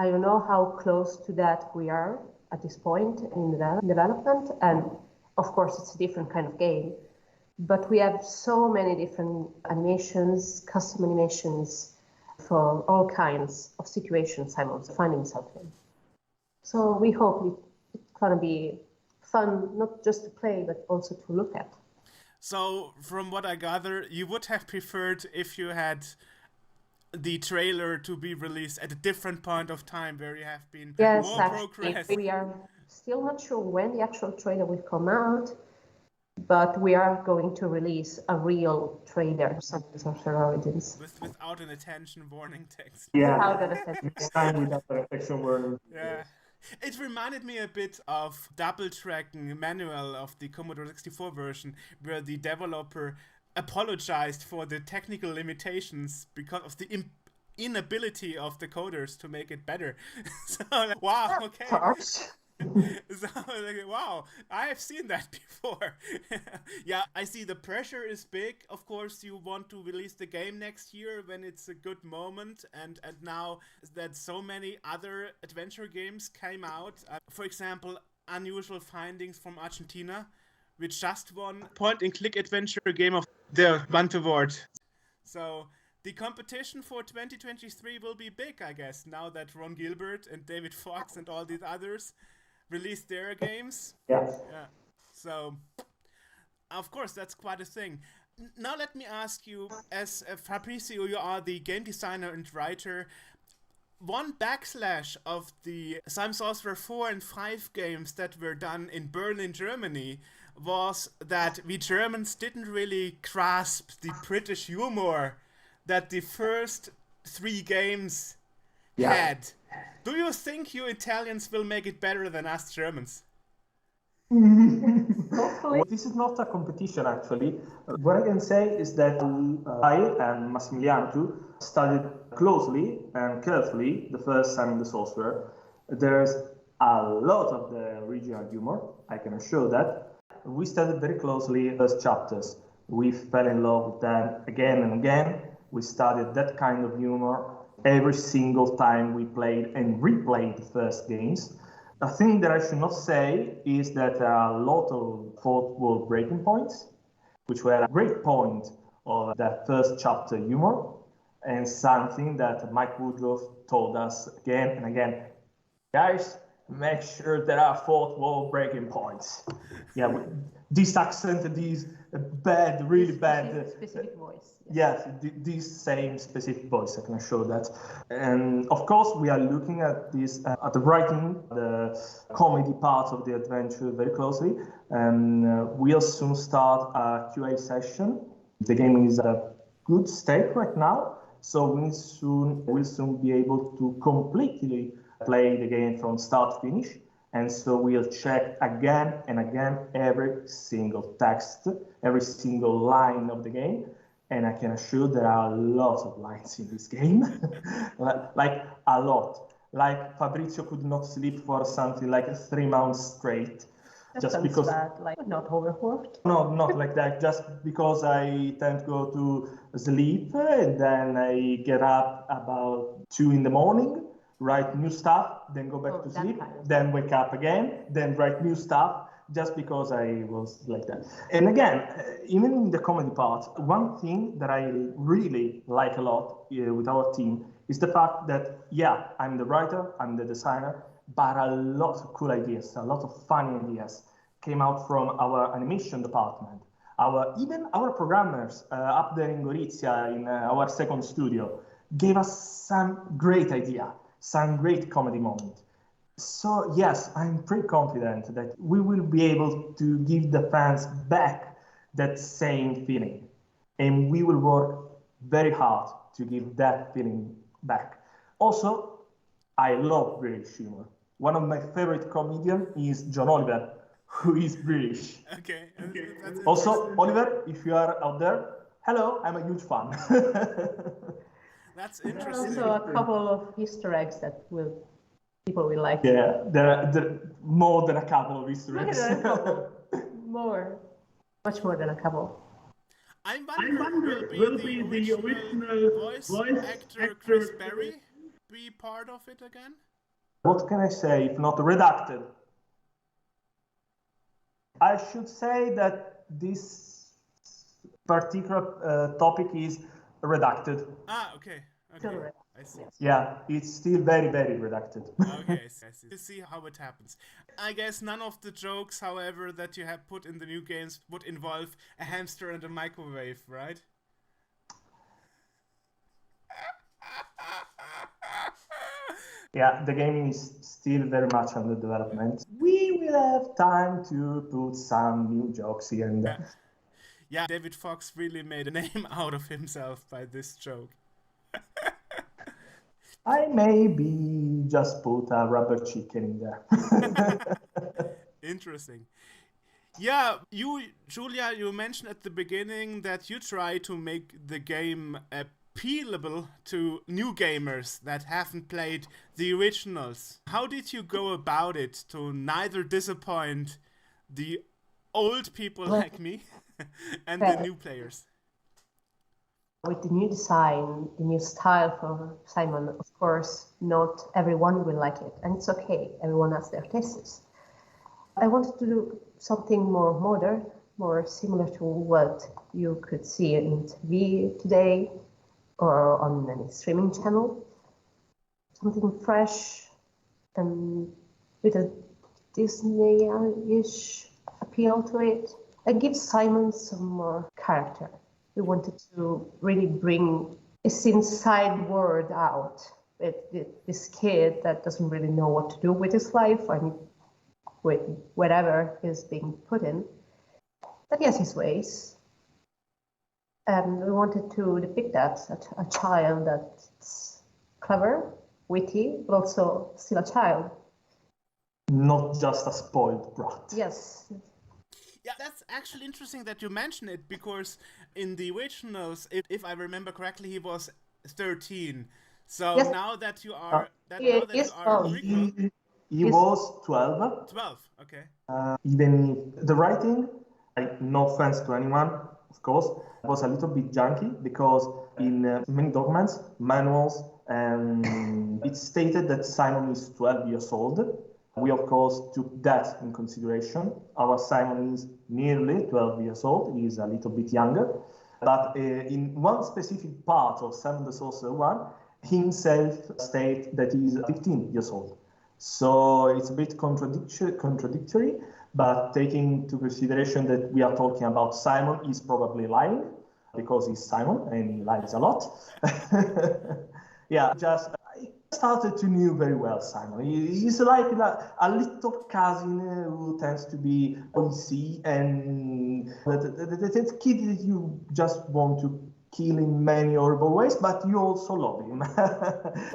I don't know how close to that we are at this point in development, and of course it's a different kind of game, but we have so many different animations, custom animations for all kinds of situations Simon finding himself in. So we hope it's gonna be fun, not just to play, but also to look at. So, from what I gather, you would have preferred if you had the trailer to be released at a different point of time where you have been more progressed. We are still not sure when the actual trailer will come out, but we are going to release a real trailer of Simon The Sorcerer Origins. Without an attention warning text. Yeah, without an attention warning. Yeah. It reminded me a bit of Double Tracking manual of the Commodore 64 version, where the developer apologized for the technical limitations because of the inability of the coders to make it better. So, like, wow, okay. So, like, wow, I have seen that before. Yeah, I see the pressure is big. Of course, you want to release the game next year when it's a good moment. And now that so many other adventure games came out, for example, Unusual Findings from Argentina, which just won point-and-click adventure game of the month award. So the competition for 2023 will be big, I guess, now that Ron Gilbert and David Fox and all these others released their games. Yeah. So, of course, that's quite a thing. Now let me ask you, as Fabrizio, you are the game designer and writer. One backslash of the Simon Sorcerer 4 and 5 games that were done in Berlin, Germany, was that we Germans didn't really grasp the British humor that the first 3 games had. Do you think you Italians will make it better than us Germans? This is not a competition, actually. What I can say is that I and Massimiliano too studied closely and carefully the first Simon the Sorcerer. There's a lot of the original humor, I can assure that. We studied very closely those chapters. We fell in love with them again and again. We studied that kind of humor every single time we played and replayed the first games. A thing that I should not say is that there are a lot of fourth wall breaking points, which were a great point of that first chapter humor, and something that Mike Woodruff told us again and again. Guys, make sure there are fourth wall breaking points. Yeah, this accent, this bad, really bad. Specific voice. Yes, this same specific voice, I can assure that. And of course, we are looking at this, at the writing, the comedy part of the adventure very closely. And we'll soon start a QA session. The game is at a good state right now, so we'll soon be able to completely play the game from start to finish. And so we'll check again and again every single text, every single line of the game. And I can assure there are lots of lines in this game, like a lot. Like Fabrizio could not sleep for something like 3 months straight. That just sounds because bad, like not overworked. No, not like that. Just because I tend to go to sleep and then I get up about 2 in the morning, write new stuff, then go back to sleep, then wake up again, then write new stuff, just because I was like that. And again, even in the comedy part, one thing that I really like a lot with our team is the fact that, yeah, I'm the writer, I'm the designer, but a lot of cool ideas, a lot of funny ideas came out from our animation department. Even our programmers up there in Gorizia, in our second studio, gave us some great idea, some great comedy moment. So yes, I'm pretty confident that we will be able to give the fans back that same feeling. And we will work very hard to give that feeling back. Also, I love British humor. One of my favorite comedians is John Oliver, who is British. Okay. That's Also, Oliver, if you are out there, hello, I'm a huge fan. That's There are interesting. also a couple of Easter eggs that people will like. Yeah, there are more than a couple of Easter eggs. More, much more than a couple. I wonder, will be the original voice actor Chris Berry be part of it again? What can I say if not redacted? I should say that this particular topic is redacted. Ah, okay. I see. Yeah, it's still very, very redacted. Okay, I see. To see how it happens. I guess none of the jokes, however, that you have put in the new games would involve a hamster and a microwave, right? Yeah, the game is still very much under development. We will have time to put some new jokes here and there. Yeah, David Fox really made a name out of himself by this joke. I maybe just put a rubber chicken in there. Interesting. Yeah, Giulia, you mentioned at the beginning that you try to make the game appealable to new gamers that haven't played the originals. How did you go about it to neither disappoint the old people like me and the new players? With the new design, the new style for Simon, of course, not everyone will like it, and it's okay. Everyone has their tastes. I wanted to do something more modern, more similar to what you could see in TV today or on any streaming channel. Something fresh and with a Disney-ish appeal to it, and give Simon some more character. We wanted to really bring his inside world out with this kid that doesn't really know what to do with his life and with whatever is being put in. But he has his ways. And we wanted to depict that, a child that's clever, witty, but also still a child. Not just a spoiled brat. Yes. Yeah, that's actually interesting that you mention it, because in the originals, if I remember correctly, he was 13. So yes. Now that you are a prequel, he was 12. 12, okay. Even the writing, no offense to anyone, of course, was a little bit junky because in many documents, manuals, it stated that Simon is 12 years old. We, of course, took that in consideration. Our Simon is nearly 12 years old. He is a little bit younger. But in one specific part of Simon the Sorcerer 1, himself states that he is 15 years old. So it's a bit contradictory, but taking into consideration that we are talking about Simon, he's probably lying because he's Simon and he lies a lot. Yeah, I started to know very well Simon. He's like a little cousin who tends to be policy and that kid that you just want to kill in many horrible ways, but you also love him.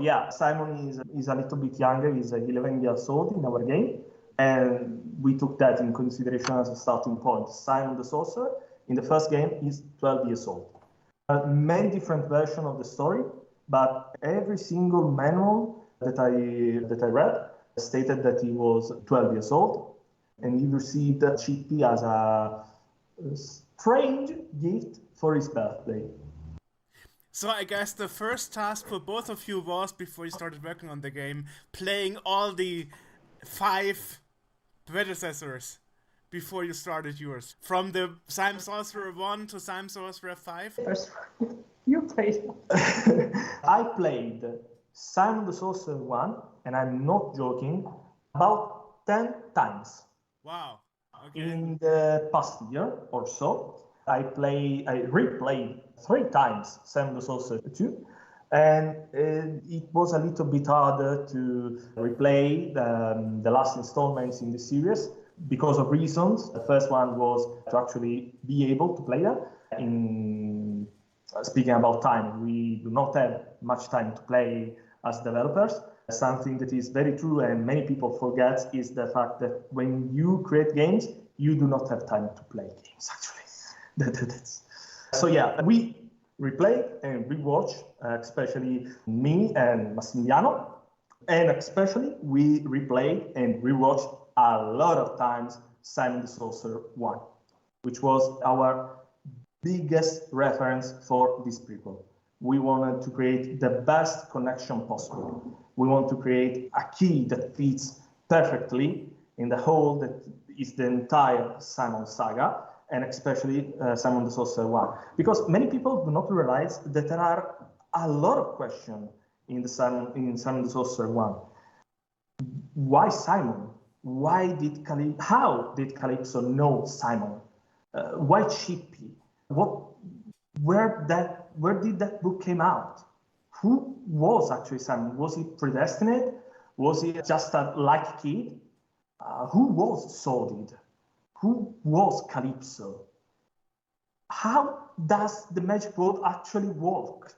Yeah, Simon is a little bit younger. He's 11 years old in our game, and we took that in consideration as a starting point. Simon the Sorcerer in the first game is 12 years old. Many different versions of the story, but every single manual that I read stated that he was 12 years old, and he received Chippy as a strange gift for his birthday. So I guess the first task for both of you was, before you started working on the game, playing all the 5 predecessors before you started yours. From the Simon Sorcerer 1 to Simon Sorcerer 5? You played. I played Simon the Sorcerer 1, and I'm not joking, about 10 times. Wow. Okay. In the past year or so, I replayed 3 times Simon the Sorcerer 2, and it was a little bit harder to replay the last installments in the series because of reasons. The first one was to actually be able to play them. Speaking about time, we do not have much time to play as developers, Something that is very true and many people forget is the fact that when you create games, you do not have time to play games, actually. So yeah, we replay and rewatch, especially me and Massimiliano, and especially we replayed and rewatched a lot of times Simon the Sorcerer 1, which was our biggest reference for this prequel. We wanted to create the best connection possible. We want to create a key that fits perfectly in the whole that is the entire Simon saga, and especially Simon the Sorcerer 1. Because many people do not realize that there are a lot of questions in Simon the Sorcerer 1. Why Simon? How did Calypso know Simon? Why Chippy? Where did that book came out? Who was actually Simon? Was he predestined? Was he just a lucky kid? Who was Sordid? Who was Calypso? How does the magic world actually work?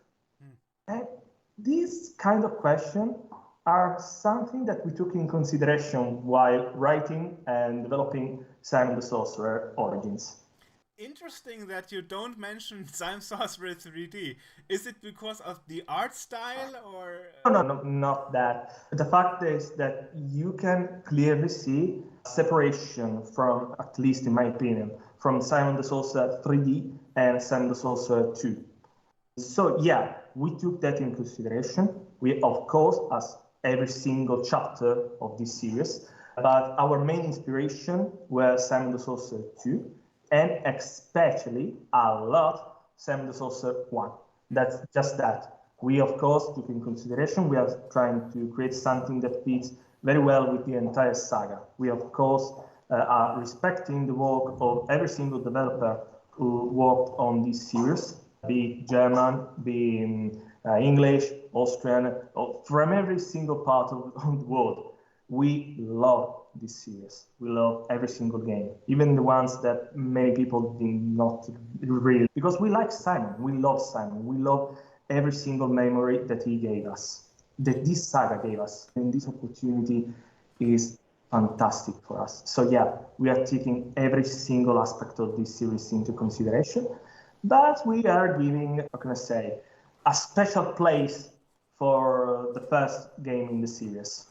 And these kind of questions are something that we took in consideration while writing and developing Simon the Sorcerer Origins. Interesting that you don't mention Simon Sorcerer 3D. Is it because of the art style or? No, not that. The fact is that you can clearly see separation from, at least in my opinion, from Simon the Sorcerer 3D and Simon the Sorcerer 2. So yeah, we took that in consideration. We, of course, as every single chapter of this series, but our main inspiration was Simon the Sorcerer 2. And especially a lot Simon the Sorcerer 1. That's just that. We, of course, took in consideration, we are trying to create something that fits very well with the entire saga. We, of course, are respecting the work of every single developer who worked on this series, be it German, be it English, Austrian, from every single part of the world. We love this series. We love every single game, even the ones that many people did not really, because we like Simon. We love Simon. We love every single memory that he gave us, that this saga gave us. And this opportunity is fantastic for us. So yeah, we are taking every single aspect of this series into consideration, but we are giving, how can I say, a special place for the first game in the series.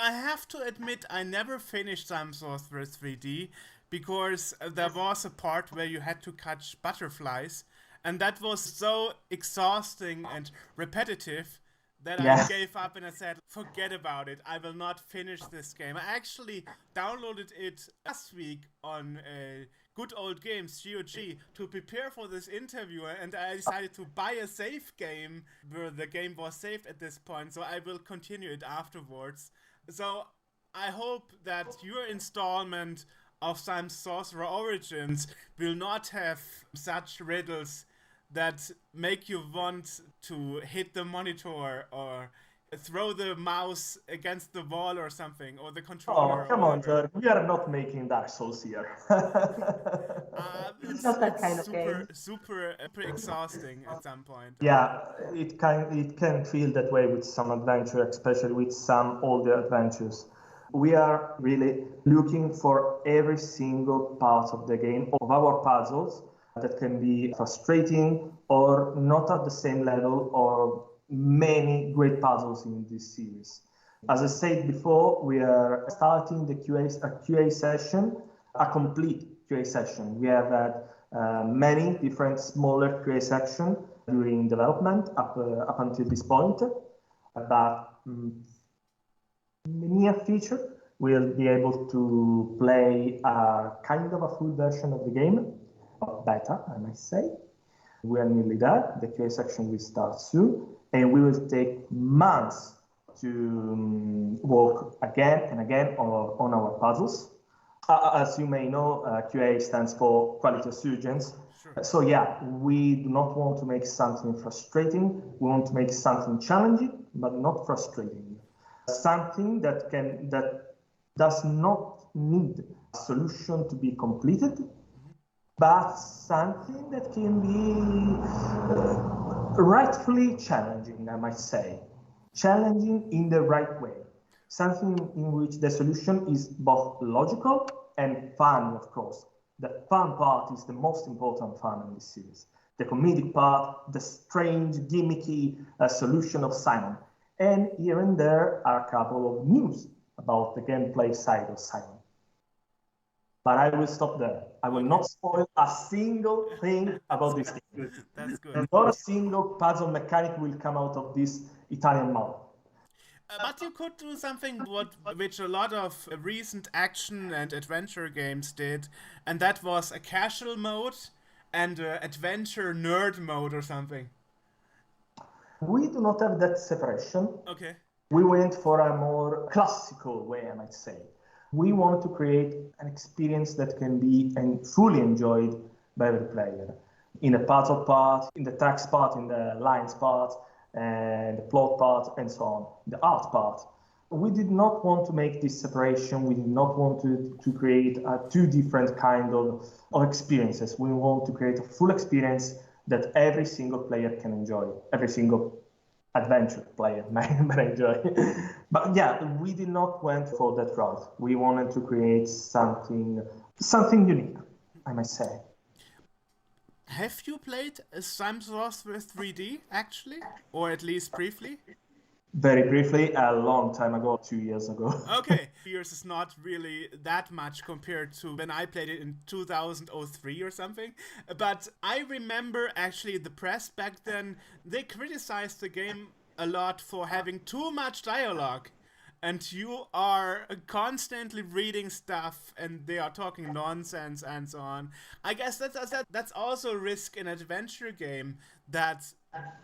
I have to admit, I never finished Simon Sorcerer 3D because there was a part where you had to catch butterflies, and that was so exhausting and repetitive that I gave up and I said, forget about it, I will not finish this game. I actually downloaded it last week on Good Old Games, GOG, to prepare for this interview, and I decided to buy a save game where the game was saved at this point, so I will continue it afterwards. So I hope that your installment of Simon Sorcerer Origins will not have such riddles that make you want to hit the monitor or throw the mouse against the wall or something, or the controller. Oh, come on, George. We are not making Dark Souls here. It's not that kind of game. Super exhausting at some point. Yeah, it can feel that way with some adventure, especially with some older adventures. We are really looking for every single part of the game, of our puzzles, that can be frustrating or not at the same level, or many great puzzles in this series. As I said before, we are starting a QA session, a complete QA session. We have had many different smaller QA sections during development up until this point, but in the near future, we'll be able to play a kind of a full version of the game, or beta, I might say. We are nearly there. The QA section will start soon, and we will take months to work again and again on our puzzles. As you may know, QA stands for Quality Assurance. Sure. So yeah, we do not want to make something frustrating. We want to make something challenging, but not frustrating. Something that does not need a solution to be completed, but something that can be rightfully challenging, I might say. challenging in the right way. Something in which the solution is both logical and fun, of course. The fun part is the most important fun in this series. The comedic part, the strange, gimmicky solution of Simon. And here and there are a couple of news about the gameplay side of Simon. But I will stop there. I will not spoil a single thing about this game. That's good. Not a single puzzle mechanic will come out of this Italian mouth. But you could do something which a lot of recent action and adventure games did, and that was a casual mode and an adventure nerd mode or something. We do not have that separation. Okay. We went for a more classical way, I might say. We wanted to create an experience that can be fully enjoyed by every player. In the puzzle part, in the text part, in the lines part, and the plot part, and so on, the art part. We did not want to make this separation. We did not want to create two different kind of experiences. We want to create a full experience that every single player can enjoy, every single adventure player might enjoy. But yeah, we did not went for that route. We wanted to create something unique, I might say. Have you played Simon The Sorcerer 3D, actually? Or at least briefly? Very briefly, a long time ago, 2 years ago. Okay, years is not really that much compared to when I played it in 2003 or something. But I remember actually the press back then, they criticized the game a lot for having too much dialogue. And you are constantly reading stuff and they are talking nonsense and so on. I guess that's also a risk in an adventure game, that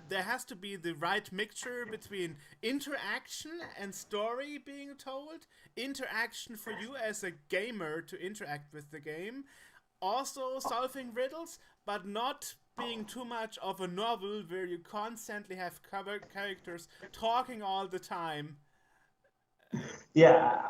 there has to be the right mixture between interaction and story being told, interaction for you as a gamer to interact with the game, also solving riddles, but not being too much of a novel where you constantly have characters talking all the time. Yeah,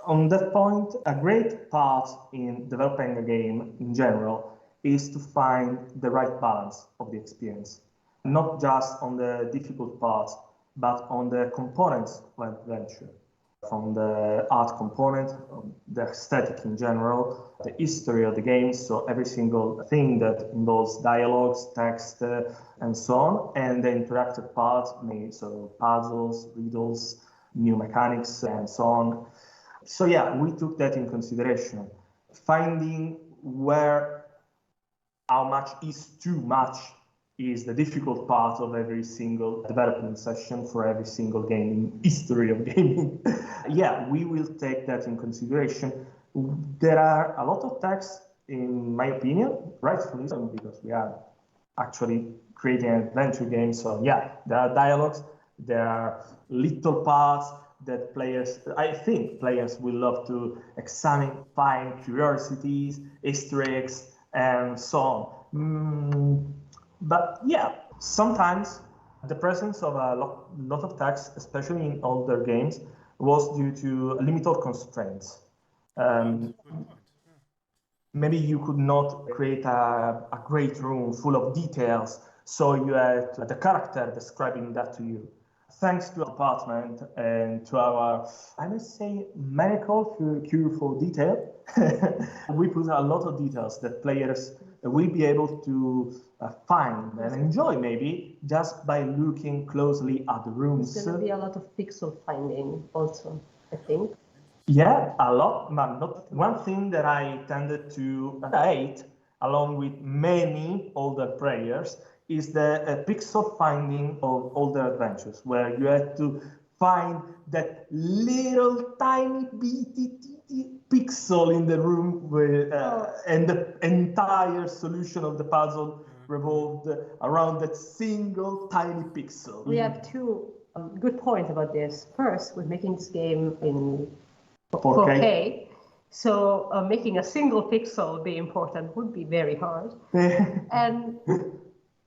on that point, a great part in developing a game in general is to find the right balance of the experience. Not just on the difficult parts, but on the components of adventure. From the art component, the aesthetic in general, the history of the game, so every single thing that involves dialogues, text, and so on, and the interactive part, so puzzles, riddles, new mechanics, and so on. So yeah, we took that in consideration. Finding how much is too much is the difficult part of every single development session for every single game in history of gaming. Yeah, we will take that in consideration. There are a lot of text, in my opinion, rightfully so, because we are actually creating an adventure game. So yeah, there are dialogues, there are little parts that I think players will love to examine, find curiosities, Easter eggs, and so on. But yeah, sometimes the presence of a lot of text, especially in older games, was due to limited constraints. Maybe you could not create a great room full of details, so you had the character describing that to you. Thanks to our department and to our, I must say, maniacal cure for detail, we put a lot of details that players will be able to find and enjoy, maybe just by looking closely at the rooms. There's going to be a lot of pixel finding also, I think. Yeah, a lot, but not one thing that I tended to hate, along with many older players, is the pixel finding of older adventures, where you had to find that little tiny bitty pixel in the room and the entire solution of the puzzle revolved around that single tiny pixel. We have two good points about this. First, we're making this game in 4K. So making a single pixel be important would be very hard. And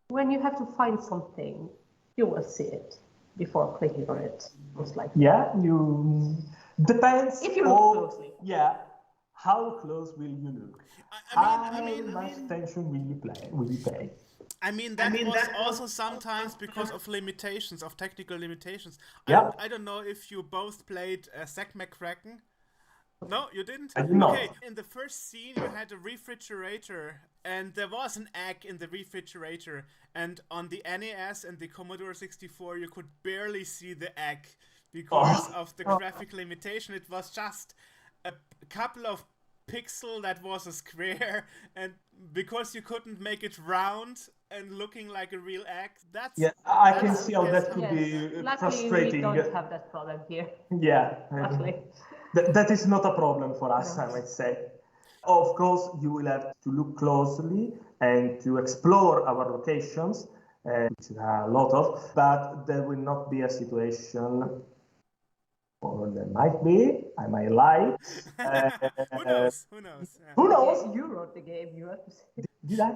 when you have to find something, you will see it before clicking on it, most likely. Yeah, you depends. If you look closely. Yeah, how close will you look? How much attention will you pay? I mean, that was also sometimes because of limitations, of technical limitations. Yeah. I don't know if you both played Zack McCracken. No, you didn't? I did not. Okay, in the first scene you had a refrigerator and there was an egg in the refrigerator, and on the NES and the Commodore 64 you could barely see the egg because of the graphic limitation. It was just a couple of pixel that was a square, and because you couldn't make it round and looking like a real egg, I can see how that could be Luckily, frustrating. we don't have that problem here. Yeah, Luckily. that is not a problem for us, I might say. Of course, you will have to look closely and to explore our locations, which there are a lot of, but there will not be a situation, or there might be, I might lie. Who knows? Who knows? Yeah. Who knows? You wrote the game, you have to say. Did I?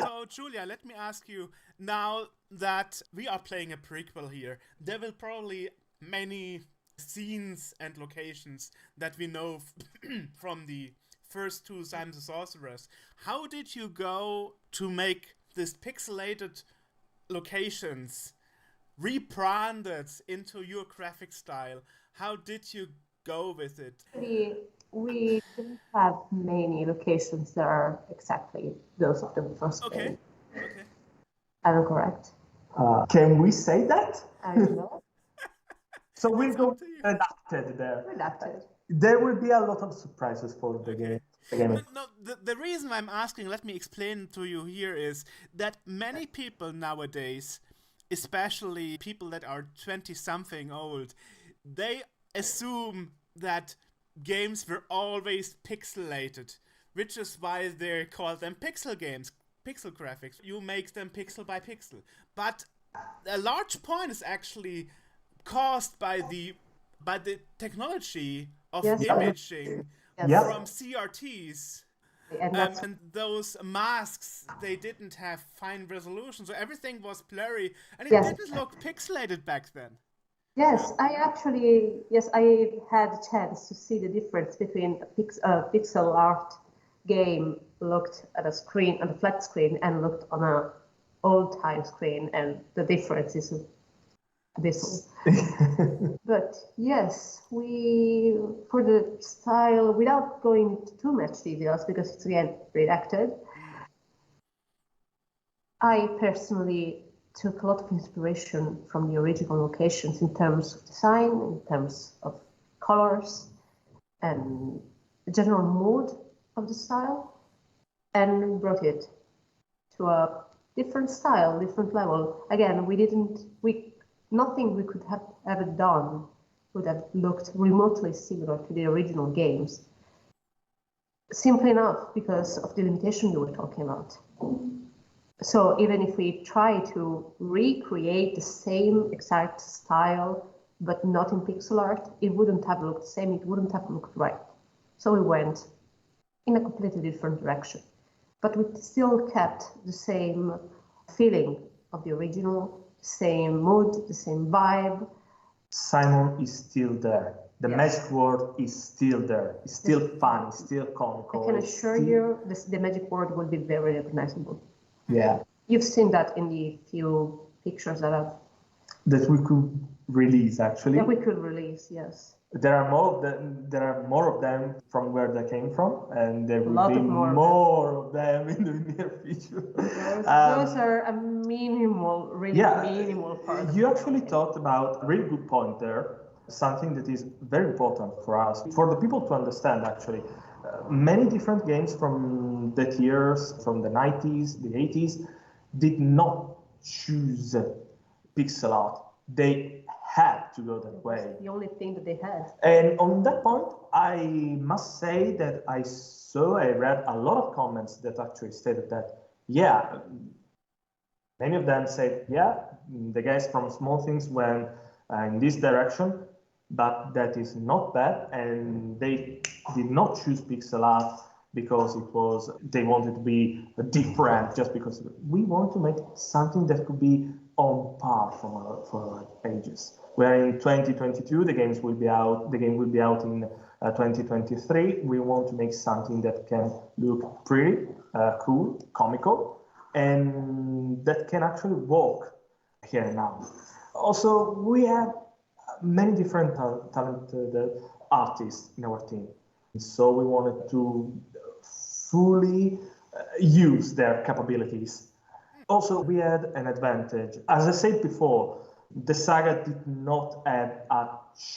So, Giulia, let me ask you, now that we are playing a prequel here, there will probably many scenes and locations that we know from the first two Simon the Sorcerers. How did you go to make these pixelated locations rebranded into your graphic style? How did you go with it? We didn't have many locations that are exactly those of the first game. Okay. Am I correct? Can we say that? I don't know. So we'll go redacted there. Redacted. There will be a lot of surprises for the game. No, the reason I'm asking, let me explain to you here, is that many people nowadays, especially people that are 20-something old, they assume that games were always pixelated, which is why they call them pixel games, pixel graphics. You make them pixel by pixel. But a large point is actually caused by the technology of imaging from CRTs. And those masks, they didn't have fine resolution, so everything was blurry, and it didn't look pixelated back then. Yes, I had a chance to see the difference between a pixel art game looked at a screen, on a flat screen, and looked on an old-time screen, and the difference is this. But yes, for the style, without going into too much details, because it's again redacted, I personally took a lot of inspiration from the original locations in terms of design, in terms of colors, and the general mood of the style, and brought it to a different style, different level. Again, nothing we could have ever done would have looked remotely similar to the original games. Simply enough, because of the limitation you were talking about. So even if we try to recreate the same exact style, but not in pixel art, it wouldn't have looked the same, it wouldn't have looked right. So we went in a completely different direction. But we still kept the same feeling of the original, same mood, the same vibe. Simon is still there. The magic word is still there. It's still fun, it's still comical. I can assure you the magic word will be very recognizable. Yeah. You've seen that in the few pictures that we could release, actually. That we could release, yes. There are more of them from where they came from, and there will be more of them in the near future. Those are a minimal, minimal part. You actually talked about a really good point there, something that is very important for us, for the people to understand, actually. Many different games from that years, from the 90s, the 80s, did not choose pixel art. They had to go that way. The only thing that they had. And on that point, I must say that I read a lot of comments that actually stated that, many of them said, the guys from Smallthing went in this direction, but that is not bad, and they did not choose pixel art because they wanted to be different, just because we want to make something that could be on par for ages. Where in 2022 the game will be out in 2023. We want to make something that can look pretty, cool, comical, and that can actually work here now. Also, we have many different talented artists in our team, so we wanted to fully use their capabilities. Also, we had an advantage. As I said before, the saga did not have a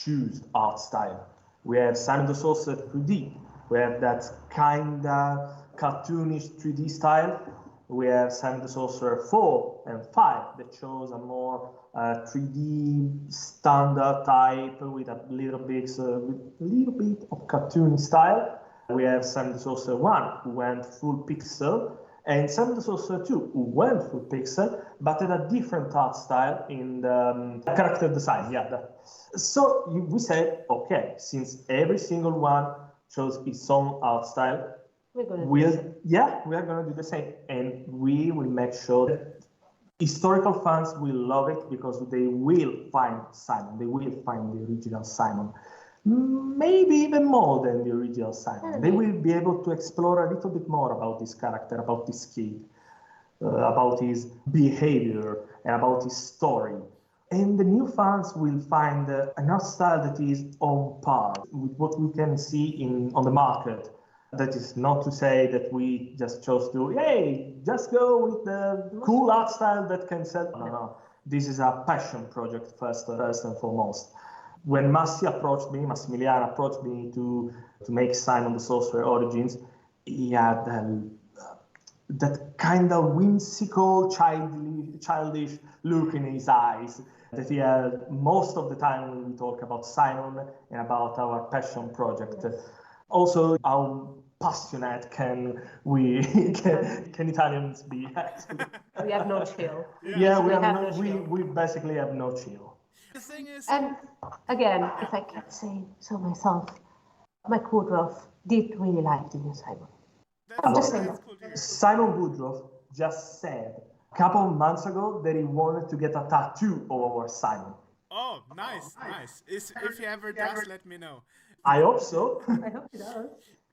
choose art style. We have Simon the Sorcerer 3D. We have that kind of cartoonish 3D style. We have Simon the Sorcerer 4 and 5 that shows a more 3D standard type with a little bit of cartoon style. We have Simon the Sorcerer 1 who went full pixel, and Simon the Sorcerer 2 who went full pixel, but had a different art style in the character design. So we said, okay, since every single one shows its own art style, we are going to do the same, and we will make sure that historical fans will love it because they will find Simon, they will find the original Simon, maybe even more than the original Simon. They will be able to explore a little bit more about this character, about this kid, about his behavior, and about his story. And the new fans will find an art style that is on par with what we can see on the market. That is not to say that we just chose to, just go with the cool art style that can sell. No. This is a passion project first and foremost. When Massimiliano approached me to make Simon the Sorcerer Origins, he had that kind of whimsical, childish look in his eyes that he had most of the time when we talk about Simon and about our passion project. Also, how passionate can Italians be? Actually? We have no chill. We basically have no chill. The thing is, and again, if I can say so myself, Mike Woodruff did really like the new Simon. I'm just saying. Simon Woodruff just said a couple of months ago that he wanted to get a tattoo of our Simon. Oh, nice. If he ever does, let me know. I hope so. I hope he does.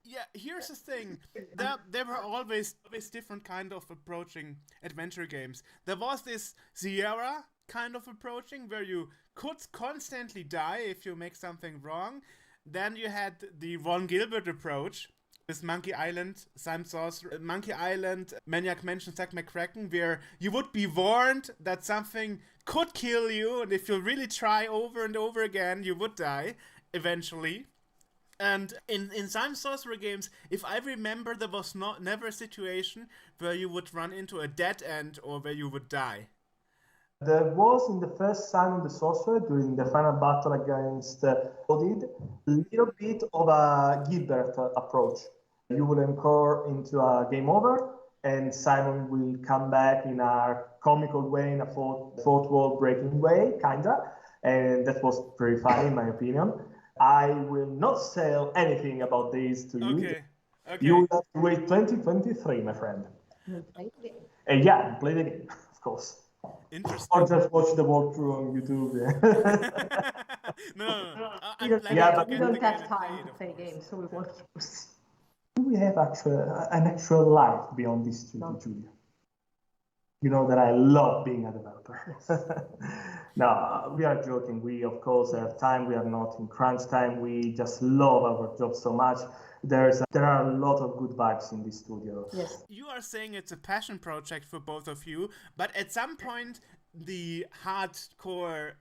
Yeah, here's the thing. There were always different kind of approaching adventure games. There was this Sierra kind of approaching where you could constantly die if you make something wrong. Then you had the Ron Gilbert approach with Monkey Island, Simon Sorcerer, Monkey Island, Maniac Mansion, Zack McCracken, where you would be warned that something could kill you, and if you really try over and over again, you would die eventually. And in Simon Sorcerer games, if I remember, there was never a situation where you would run into a dead end or where you would die. There was in the first Simon the Sorcerer, during the final battle against Odid, a little bit of a Gilbert approach. You will incur into a game over, and Simon will come back in a comical way, in a fourth wall breaking way, kinda. And that was pretty funny, in my opinion. I will not sell anything about this to you. Okay. You will have to wait 2023, my friend. Play the game. Play the game, of course. Interesting. Or just watch the walkthrough on YouTube. No. We don't have time to play games, so we won't. Do we have an actual life beyond this studio, Giulia? You know that I love being a developer. No, we are joking. We, of course, have time. We are not in crunch time. We just love our job so much. There are a lot of good vibes in this studio. Yes. You are saying it's a passion project for both of you, but at some point, the hardcore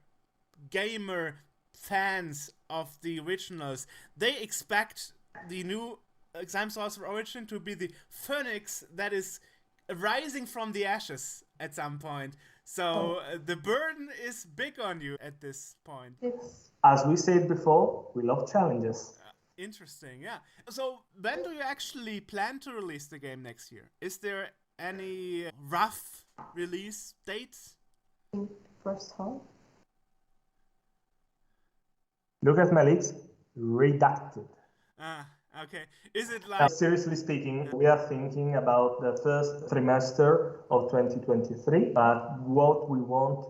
gamer fans of the originals, they expect the new Simon Sorcerer Origin to be the phoenix that is rising from the ashes at some point. So the burden is big on you at this point. As we said before, we love challenges. Interesting, yeah. So when do you actually plan to release the game next year? Is there any rough release dates? First half. Look at my lips, redacted. Okay. Is it like... seriously speaking, we are thinking about the first trimester of 2023, but what we want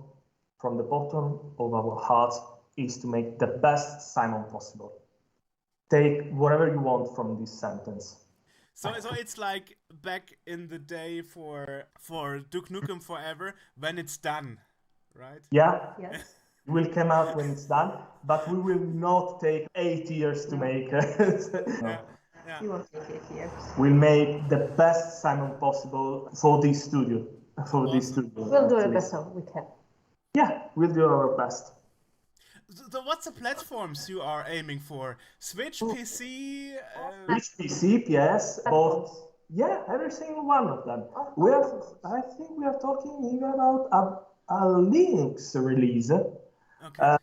from the bottom of our hearts is to make the best Simon possible. Take whatever you want from this sentence. So it's like back in the day for Duke Nukem Forever when it's done, right? Yeah. Yes. It will come out when it's done, but we will not take 8 years to make it. Yeah. Yeah. You won't take 8 years. We'll make the best Simon possible for this studio. Awesome. We'll do the best we can. Yeah, we'll do our best. So what's the platforms you are aiming for? Switch, PC? Switch, PC, PS, both. Yeah, every single one of them. I think we are talking even about a Linux release. Okay.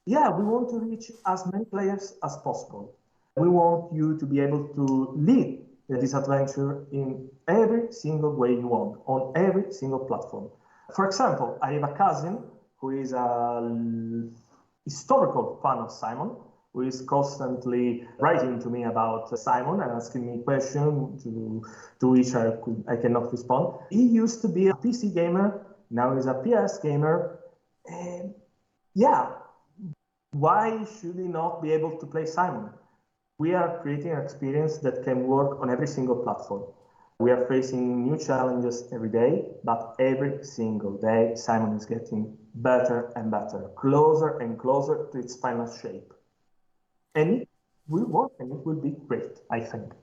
Yeah, we want to reach as many players as possible. We want you to be able to lead this adventure in every single way you want, on every single platform. For example, I have a cousin who is a historical fan of Simon, who is constantly writing to me about Simon and asking me questions to which I cannot respond. He used to be a PC gamer, now he's a PS gamer. And yeah, why should he not be able to play Simon? We are creating an experience that can work on every single platform. We are facing new challenges every day, but every single day, Simon is getting better and better, closer and closer to its final shape. And it will work, and it will be great, I think.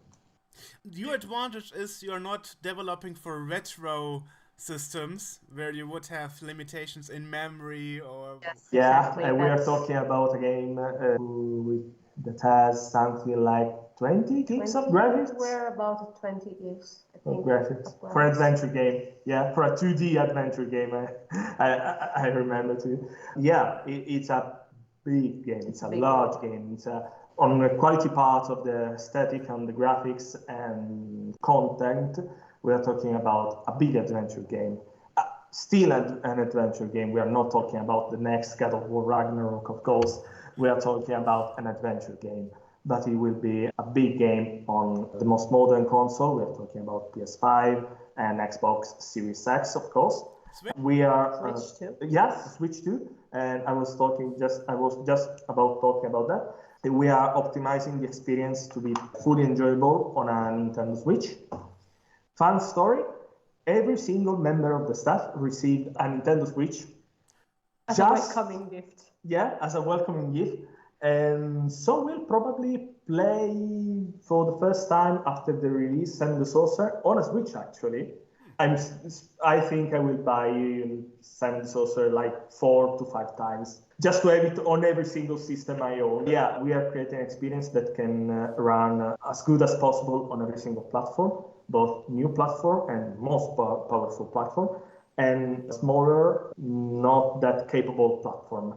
Your advantage is you're not developing for retro systems where you would have limitations in memory or... Yes, yeah, exactly. and we are talking about a game that has something like 20 gigs of graphics. We're about 20 gigs, I think. Graphics. For adventure game. Yeah, for a 2D adventure game. I remember too. Yeah, it's a big game. It's a large game. It's on the quality part of the aesthetic and the graphics and content. We are talking about a big adventure game. Still an adventure game. We are not talking about the next God of War Ragnarok, of course. We are talking about an adventure game. But it will be a big game on the most modern console. We are talking about PS5 and Xbox Series X, of course. Switch? We are Switch too. Yes, Switch too. And I was just about talking about that. We are optimizing the experience to be fully enjoyable on a Nintendo Switch. Fun story: every single member of the staff received a Nintendo Switch as a welcoming gift. Yeah, as a welcoming gift. And so we'll probably play for the first time after the release Simon the Sorcerer on a Switch, actually. I think I will buy Simon the Sorcerer like 4 to 5 times, just to have it on every single system I own. Yeah, we are creating an experience that can run as good as possible on every single platform, both new platform and most powerful platform, and smaller, not that capable platform,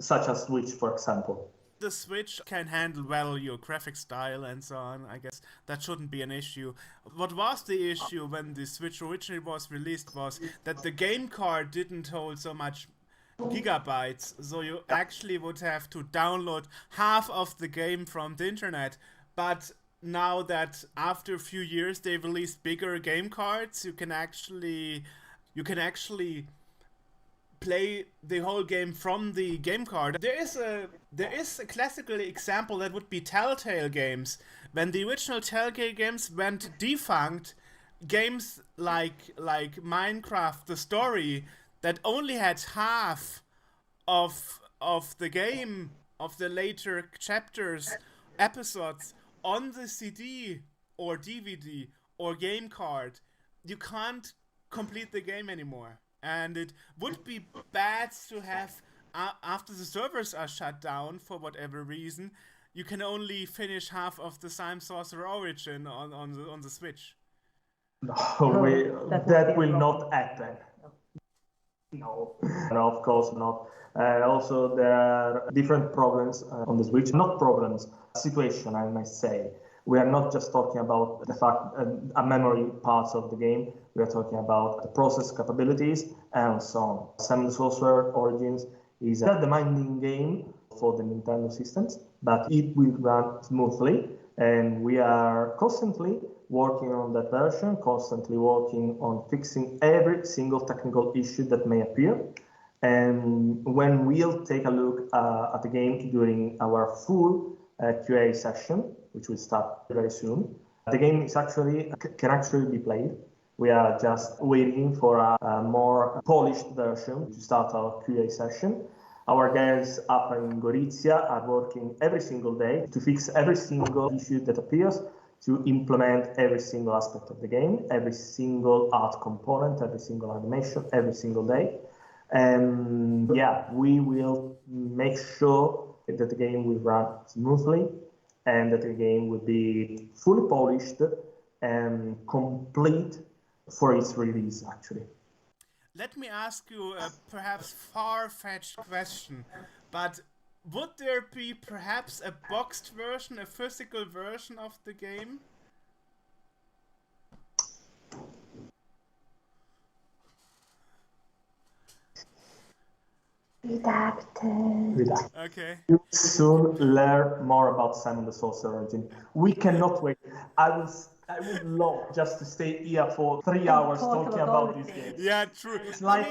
such as Switch, for example. The Switch can handle well your graphic style and so on. I guess that shouldn't be an issue. What was the issue when the Switch originally was released was that the game card didn't hold so much gigabytes, so you actually would have to download half of the game from the internet. But now that after a few years they released bigger game cards, you can actually play the whole game from the game card. There is a classical example that would be Telltale games. When the original Telltale games went defunct, games like Minecraft, the story, that only had half of the game, of the later chapters, episodes on the CD or DVD or game card, you can't complete the game anymore. And it would be bad to have, after the servers are shut down for whatever reason, you can only finish half of the Simon The Sorcerer Origin on the Switch. No, that will not happen. No, of course not. Also, there are different problems on the Switch. Not problems, situation, I might say. We are not just talking about the fact a memory parts of the game. We are talking about the process capabilities and so on. Simon The Sorcerer Origins is a demanding game for the Nintendo systems, but it will run smoothly. And we are constantly working on that version, constantly working on fixing every single technical issue that may appear. And when we'll take a look at the game during our full QA session, which will start very soon. The game is can actually be played. We are just waiting for a more polished version to start our QA session. Our guys up in Gorizia are working every single day to fix every single issue that appears, to implement every single aspect of the game, every single art component, every single animation, every single day. And we will make sure that the game will run smoothly and that the game will be fully polished and complete for its release, actually. Let me ask you a perhaps far-fetched question, but would there be perhaps a boxed version, a physical version of the game? Redacted. Okay. You will soon learn more about Simon the Sorcerer Origins. We cannot wait. I would love just to stay here for 3 hours talking about this game. Yeah, true. It's like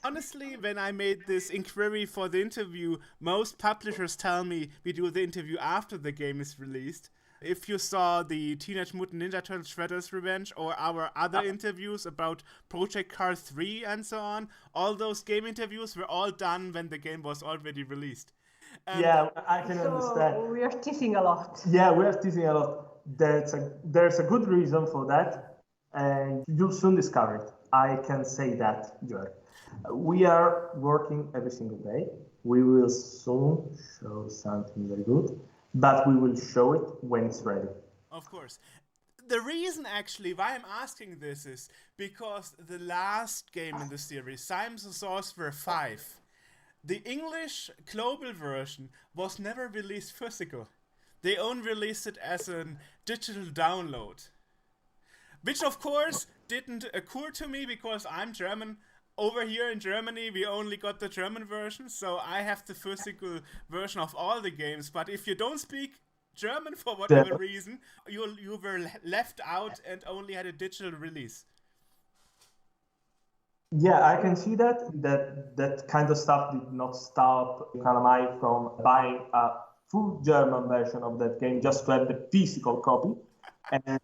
honestly, when I made this inquiry for the interview, most publishers tell me we do the interview after the game is released. If you saw the Teenage Mutant Ninja Turtles Shredder's Revenge or our other interviews about Project Cars 3 and so on, all those game interviews were all done when the game was already released. I can understand. We are teasing a lot. Yeah, we are teasing a lot. There's a good reason for that, and you'll soon discover it. I can say that, Joel. We are working every single day. We will soon show something very good, but we will show it when it's ready. Of course. The reason actually why I'm asking this is because the last game in the series, Simon The Sorcerer 5, the English global version was never released physical. They only released it as a digital download. Which of course didn't occur to me because I'm German. Over here in Germany we only got the German version, so I have the physical version of all the games. But if you don't speak German for whatever reason, you were left out and only had a digital release. Yeah, I can see that kind of stuff did not stop Kalamai from buying a full German version of that game just to have the physical copy. And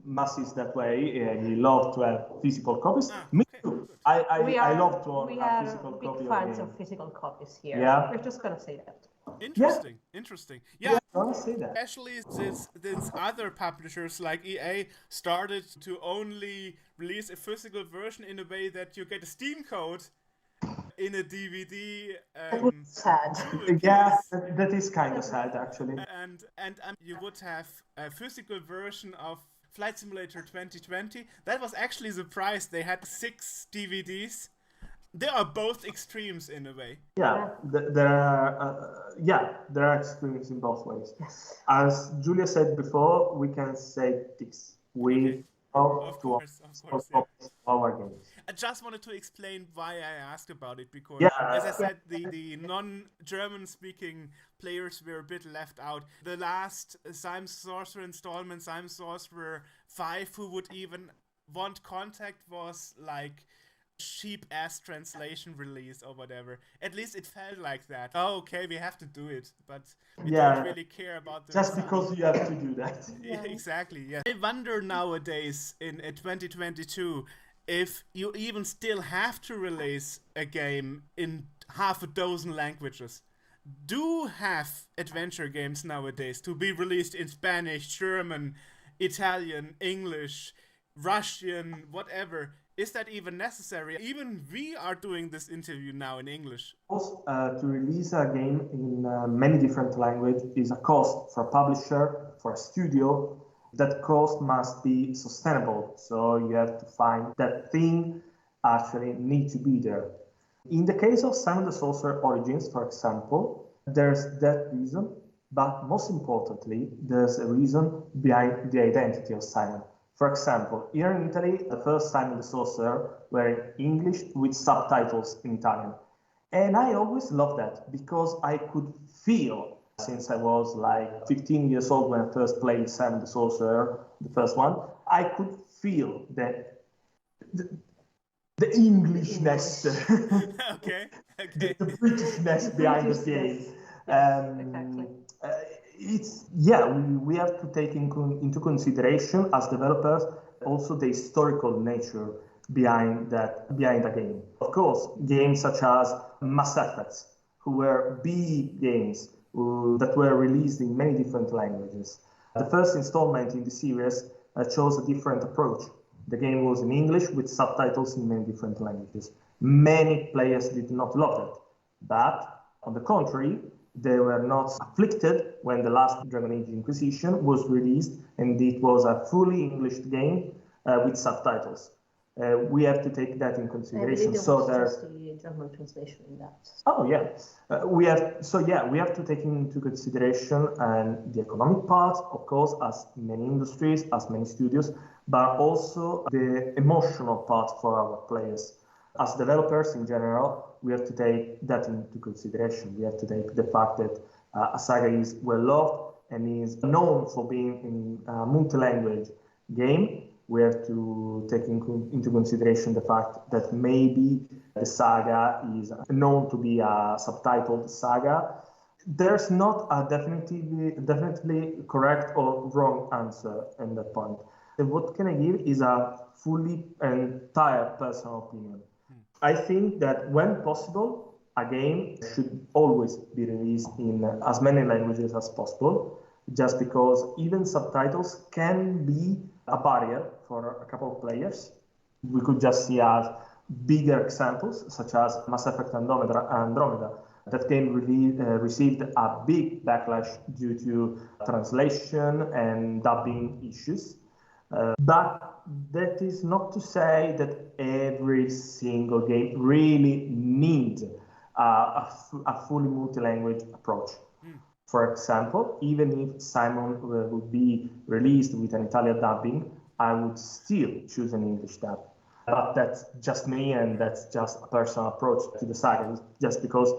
Mass is that way. He loves to have physical copies. Me too. I love to own a physical copy. We are big fans of physical copies here. Yeah. We're just gonna say that. Interesting. Yeah, I want to say that. Especially since other publishers like EA started to only release a physical version in a way that you get a Steam code in a DVD. Sad. Yeah, that is kind of sad actually. And you would have a physical version of Flight Simulator 2020. That was actually the price. They had 6 DVDs. They are both extremes in a way. Yeah, there are extremes in both ways. Yes. As Giulia said before, we can say this. We Of course, our games. I just wanted to explain why I asked about it because, Yeah. as I said, the non-German speaking players were a bit left out. The last Simon The Sorcerer installment, Simon The Sorcerer 5, who would even want contact, was like cheap-ass translation release or whatever. At least it felt like that. Oh, okay, we have to do it, but we don't really care about the just result. because you have to do that. Yeah, exactly, yeah. I wonder nowadays, in 2022, if you even still have to release a game in half a dozen languages. Do have adventure games nowadays to be released in Spanish, German, Italian, English, Russian, whatever. Is that even necessary? Even we are doing this interview now in English. To release a game in many different languages is a cost for a publisher, for a studio. That cost must be sustainable. So you have to find that thing actually need to be there. In the case of Simon The Sorcerer Origins, for example, there's that reason, but most importantly, there's a reason behind the identity of Simon. For example, here in Italy, the first Simon The Sorcerer were in English with subtitles in Italian. And I always loved that because I could feel, since I was like 15 years old when I first played Simon The Sorcerer, the first one, I could feel that the Englishness, okay. the Britishness behind the game. Exactly. we have to take into consideration as developers also the historical nature behind the game. Of course, games such as Mass Effect, who were big games that were released in many different languages. The first installment in the series chose a different approach. The game was in English with subtitles in many different languages. Many players did not love it, but on the contrary, they were not afflicted when the last Dragon Age Inquisition was released and it was a fully English game with subtitles. We have to take that in consideration. So there's the German translation in that. Oh yeah, we have to take into consideration and the economic part, of course, as many industries, as many studios, but also the emotional part for our players. As developers in general, we have to take that into consideration. We have to take the fact that a saga is well loved and is known for being in a multi-language game. We have to take into consideration the fact that maybe the saga is known to be a subtitled saga. There's not a definitely correct or wrong answer in that point. What can I give is a fully entire personal opinion. I think that when possible, a game should always be released in as many languages as possible, just because even subtitles can be a barrier for a couple of players. We could just see as bigger examples, such as Mass Effect Andromeda. That game received a big backlash due to translation and dubbing issues. But that is not to say that every single game really needs a fully multi-language approach. For example, even if Simon would be released with an Italian dubbing, I would still choose an English dub. But that's just me, and that's just a personal approach to the saga. Just because,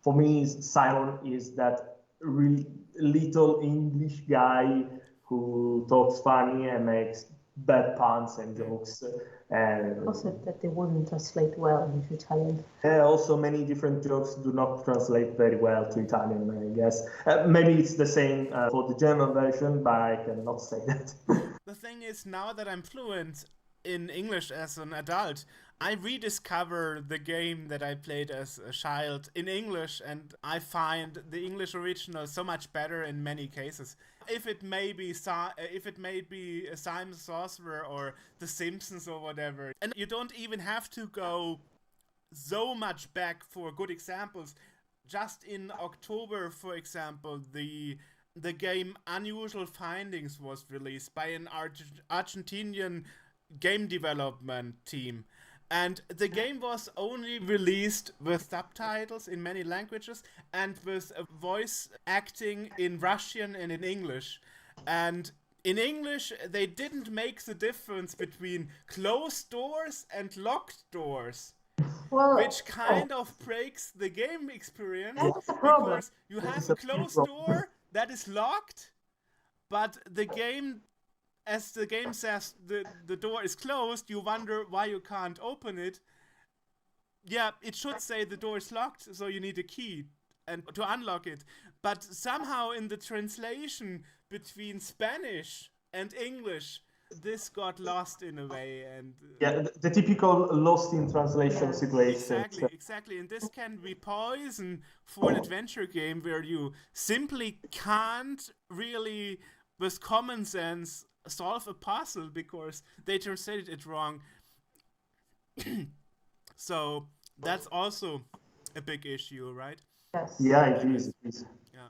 for me, Simon is that really little English guy who talks funny and makes bad puns and jokes. And also that they wouldn't translate well into Italian. Also, many different jokes do not translate very well to Italian, I guess. Maybe it's the same for the German version, but I cannot say that. The thing is, now that I'm fluent in English as an adult, I rediscover the game that I played as a child in English, and I find the English original so much better in many cases. If it may be Simon the Sorcerer or The Simpsons or whatever, and you don't even have to go so much back for good examples. Just in October, for example, the game Unusual Findings was released by an Argentinian game development team. And the game was only released with subtitles in many languages and with voice acting in Russian and in English. And in English, they didn't make the difference between closed doors and locked doors. Well, which kind of breaks the game experience. That's a problem. Because you have a closed door that is locked, but the game... As the game says the door is closed, you wonder why you can't open it. Yeah, it should say the door is locked, so you need a key and to unlock it. But somehow in the translation between Spanish and English, this got lost in a way. And the typical lost in translation situation. Exactly. And this can be poison for an adventure game where you simply can't really, with common sense, solve a puzzle because they translated it wrong. So that's also a big issue, right? Yes. Yeah, it is. Yeah.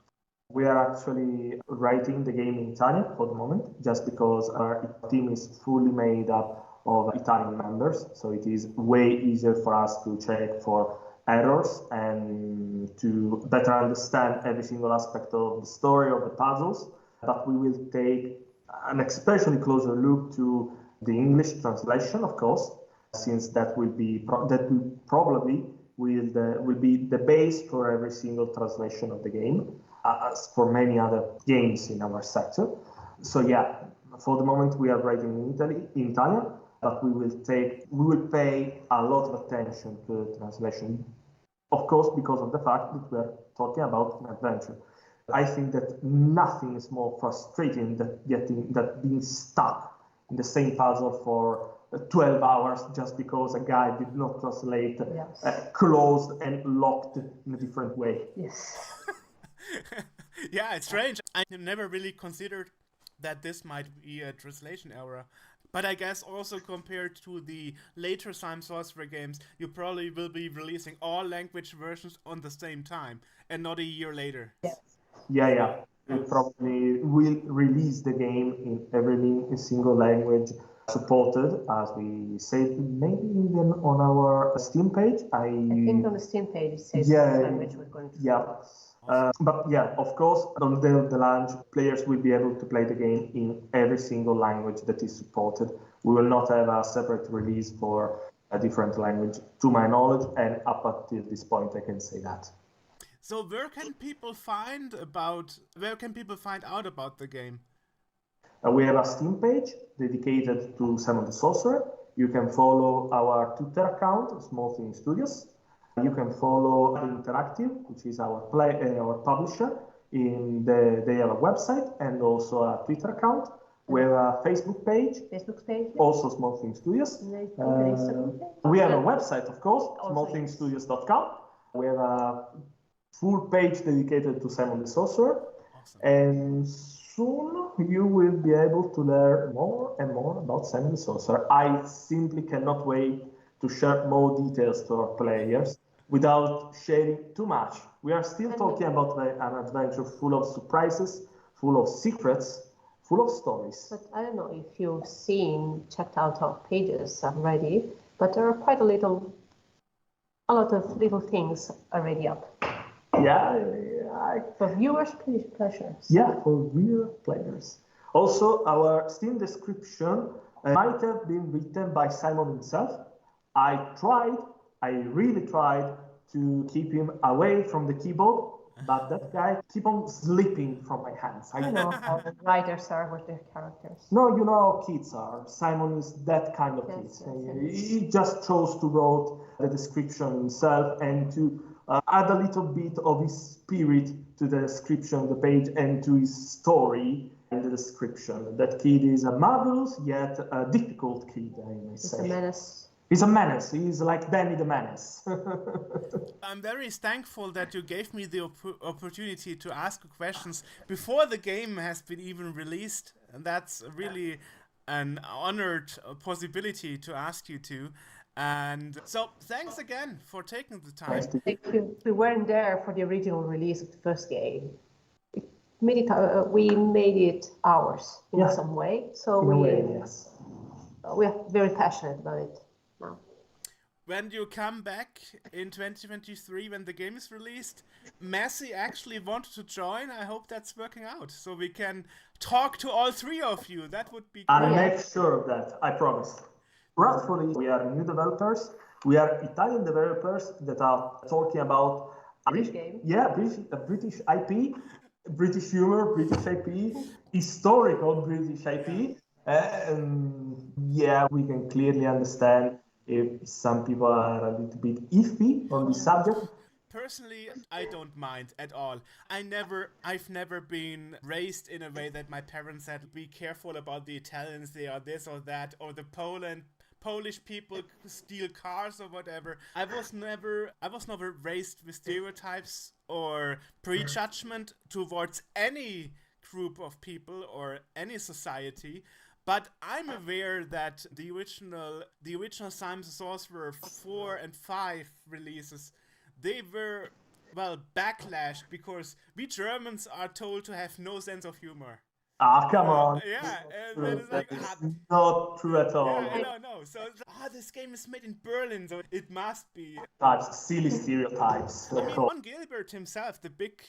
We are actually writing the game in Italian for the moment, just because our team is fully made up of Italian members, so it is way easier for us to check for errors and to better understand every single aspect of the story, of the puzzles. But we will take an especially closer look to the English translation, of course, since that will probably be the base for every single translation of the game, as for many other games in our sector. So yeah, for the moment we are writing in Italian, but we will pay a lot of attention to the translation, of course, because of the fact that we are talking about an adventure. I think that nothing is more frustrating than being stuck in the same puzzle for 12 hours just because a guy did not translate closed and locked in a different way. Yes. Yeah, it's strange. I never really considered that this might be a translation error. But I guess also compared to the later Simon Sorcerer games, you probably will be releasing all language versions on the same time and not a year later. Yes. Yeah. We probably will release the game in every single language supported, as we said, maybe even on our Steam page. I think on the Steam page it says what language we're going to play. But yeah, of course, on the day of the launch, players will be able to play the game in every single language that is supported. We will not have a separate release for a different language, to my knowledge, and up until this point, I can say that. So where can people find out about the game? We have a Steam page dedicated to Simon the Sorcerer. You can follow our Twitter account, Smallthing Studios. You can follow Interactive, which is our publisher. They have a website and also a Twitter account. We have a Facebook page. Also Smallthing Studios. We have a website, of course, smallthingstudios.com. We have a full page dedicated to Simon the Sorcerer. Awesome. And soon you will be able to learn more and more about Simon the Sorcerer. I simply cannot wait to share more details to our players without sharing too much. We are still talking about an adventure full of surprises, full of secrets, full of stories. But I don't know if you've checked out our pages already, but there are quite a lot of little things already up. For viewers' pleasures. Yeah, for viewer players. Also, our Steam description might have been written by Simon himself. I really tried to keep him away from the keyboard, but that guy keep on slipping from my hands. I know how the writers are with their characters. No, you know how kids are. Simon is that kind of kid. He just chose to write the description himself and to add a little bit of his spirit to the description of the page and to his story in the description. That kid is a marvelous yet a difficult kid, I may say. He's a menace. He's a menace. He's like Danny the Menace. I'm very thankful that you gave me the opportunity to ask questions before the game has been even released. And that's really an honored possibility to ask you to. And so thanks again for taking the time. Thank you. We weren't there for the original release of the first game. We made it ours in some way. So we are very passionate about it now. When you come back in 2023, when the game is released, Messi actually wanted to join. I hope that's working out, so we can talk to all three of you. That would be great. I'll make sure of that, I promise. Rightfully, we are new developers. We are Italian developers that are talking about British game. British IP, British humor, British IP, historical British IP. We can clearly understand if some people are a little bit iffy on this subject. Personally, I don't mind at all. I've never been raised in a way that my parents said, be careful about the Italians, they are this or that, or the Polish people steal cars or whatever. I was never raised with stereotypes or prejudgment towards any group of people or any society. But I'm aware that the original Simon the Sorcerer 4 and 5 releases, they were, backlashed because we Germans are told to have no sense of humor. Come on. And then it's like, that's not true at all. No. So, this game is made in Berlin, so it must be. Silly stereotypes. I mean, Ron Gilbert himself, the big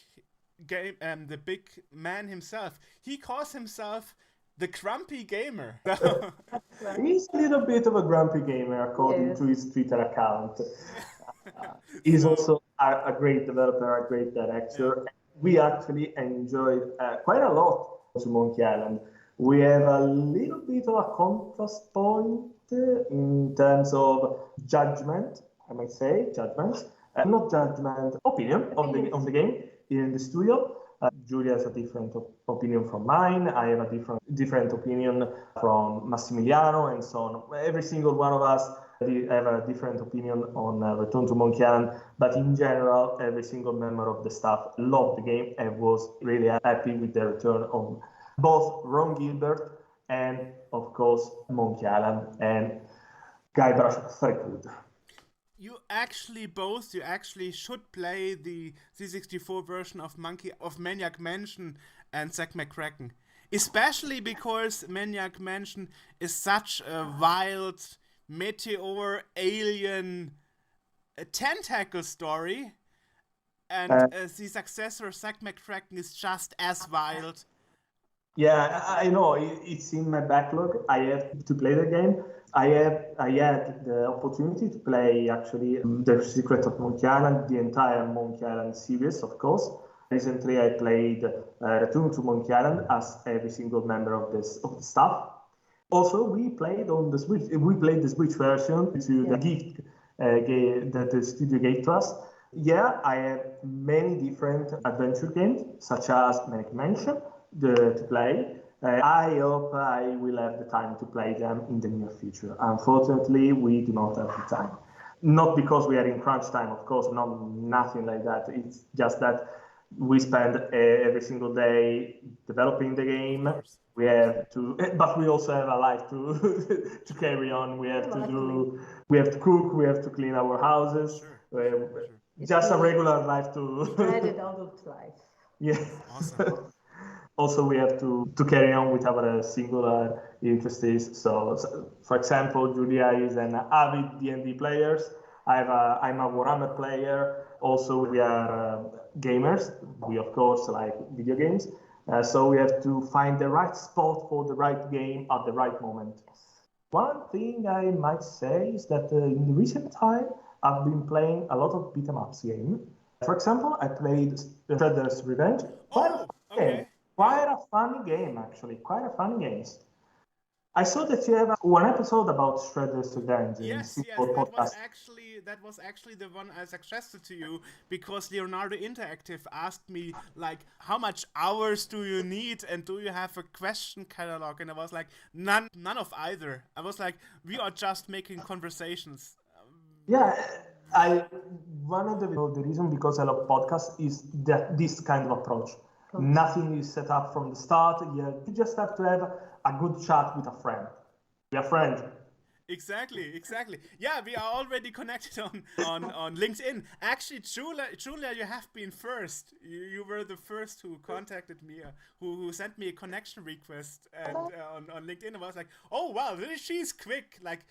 man himself, he calls himself the grumpy gamer. He's a little bit of a grumpy gamer, according to his Twitter account. He's also a great developer, a great director. We actually enjoyed quite a lot to Monkey Island. We have a little bit of a contrast point in terms of judgment, I might say, not judgment, opinion on the game here in the studio. Giulia has a different opinion from mine. I have a different opinion from Massimiliano, and so on. Every single one of us have a different opinion on Return to Monkey Island, but in general, every single member of the staff loved the game and was really happy with the return of both Ron Gilbert and, of course, Monkey Island and Guybrush Threepwood. You actually should play the C64 version of Maniac Mansion and Zack McCracken. Especially because Maniac Mansion is such a wild meteor alien tentacle story, and the successor Zack McCracken is just as wild. Yeah, I know, it's in my backlog. I have to play the game. I had the opportunity to play actually The Secret of Monkey Island, the entire Monkey Island series, of course. Recently, I played Return to Monkey Island as every single member of the staff. Also, we played on the Switch. We played the Switch version to the gift that the studio gave to us. Yeah, I have many different adventure games, such as Maniac Mansion, to play. I hope I will have the time to play them in the near future. Unfortunately, we do not have the time. Not because we are in crunch time, of course, nothing like that. It's just that we spend every single day developing the game. We have to, but we also have a life to carry on. We have to cook, we have to clean our houses. Just a regular life to. Dreaded adult life. Yeah. Awesome. Also, we have to carry on with our singular interests. So, for example, Giulia is an avid D&D player. I'm a Warhammer player. Also, we are gamers. We, of course, like video games. So we have to find the right spot for the right game at the right moment. One thing I might say is that in the recent time, I've been playing a lot of beat-em-ups games. For example, I played Shredder's Revenge. Quite a funny game, actually. Quite a funny game. I saw that you have one episode about Shredder's Revenge. Yes, that was actually the one I suggested to you, because Leonardo Interactive asked me, like, how much hours do you need, and do you have a question catalog? And I was like, none of either. I was like, we are just making conversations. Yeah, one of the reasons because I love podcasts is that this kind of approach. Nothing is set up from the start. You just have to have a good chat with a friend. Be a friend. Exactly. Yeah, we are already connected on LinkedIn. Actually, Giulia, you have been first. You were the first who contacted me, who sent me a connection request, and on LinkedIn. I was like, oh wow, she's quick. Like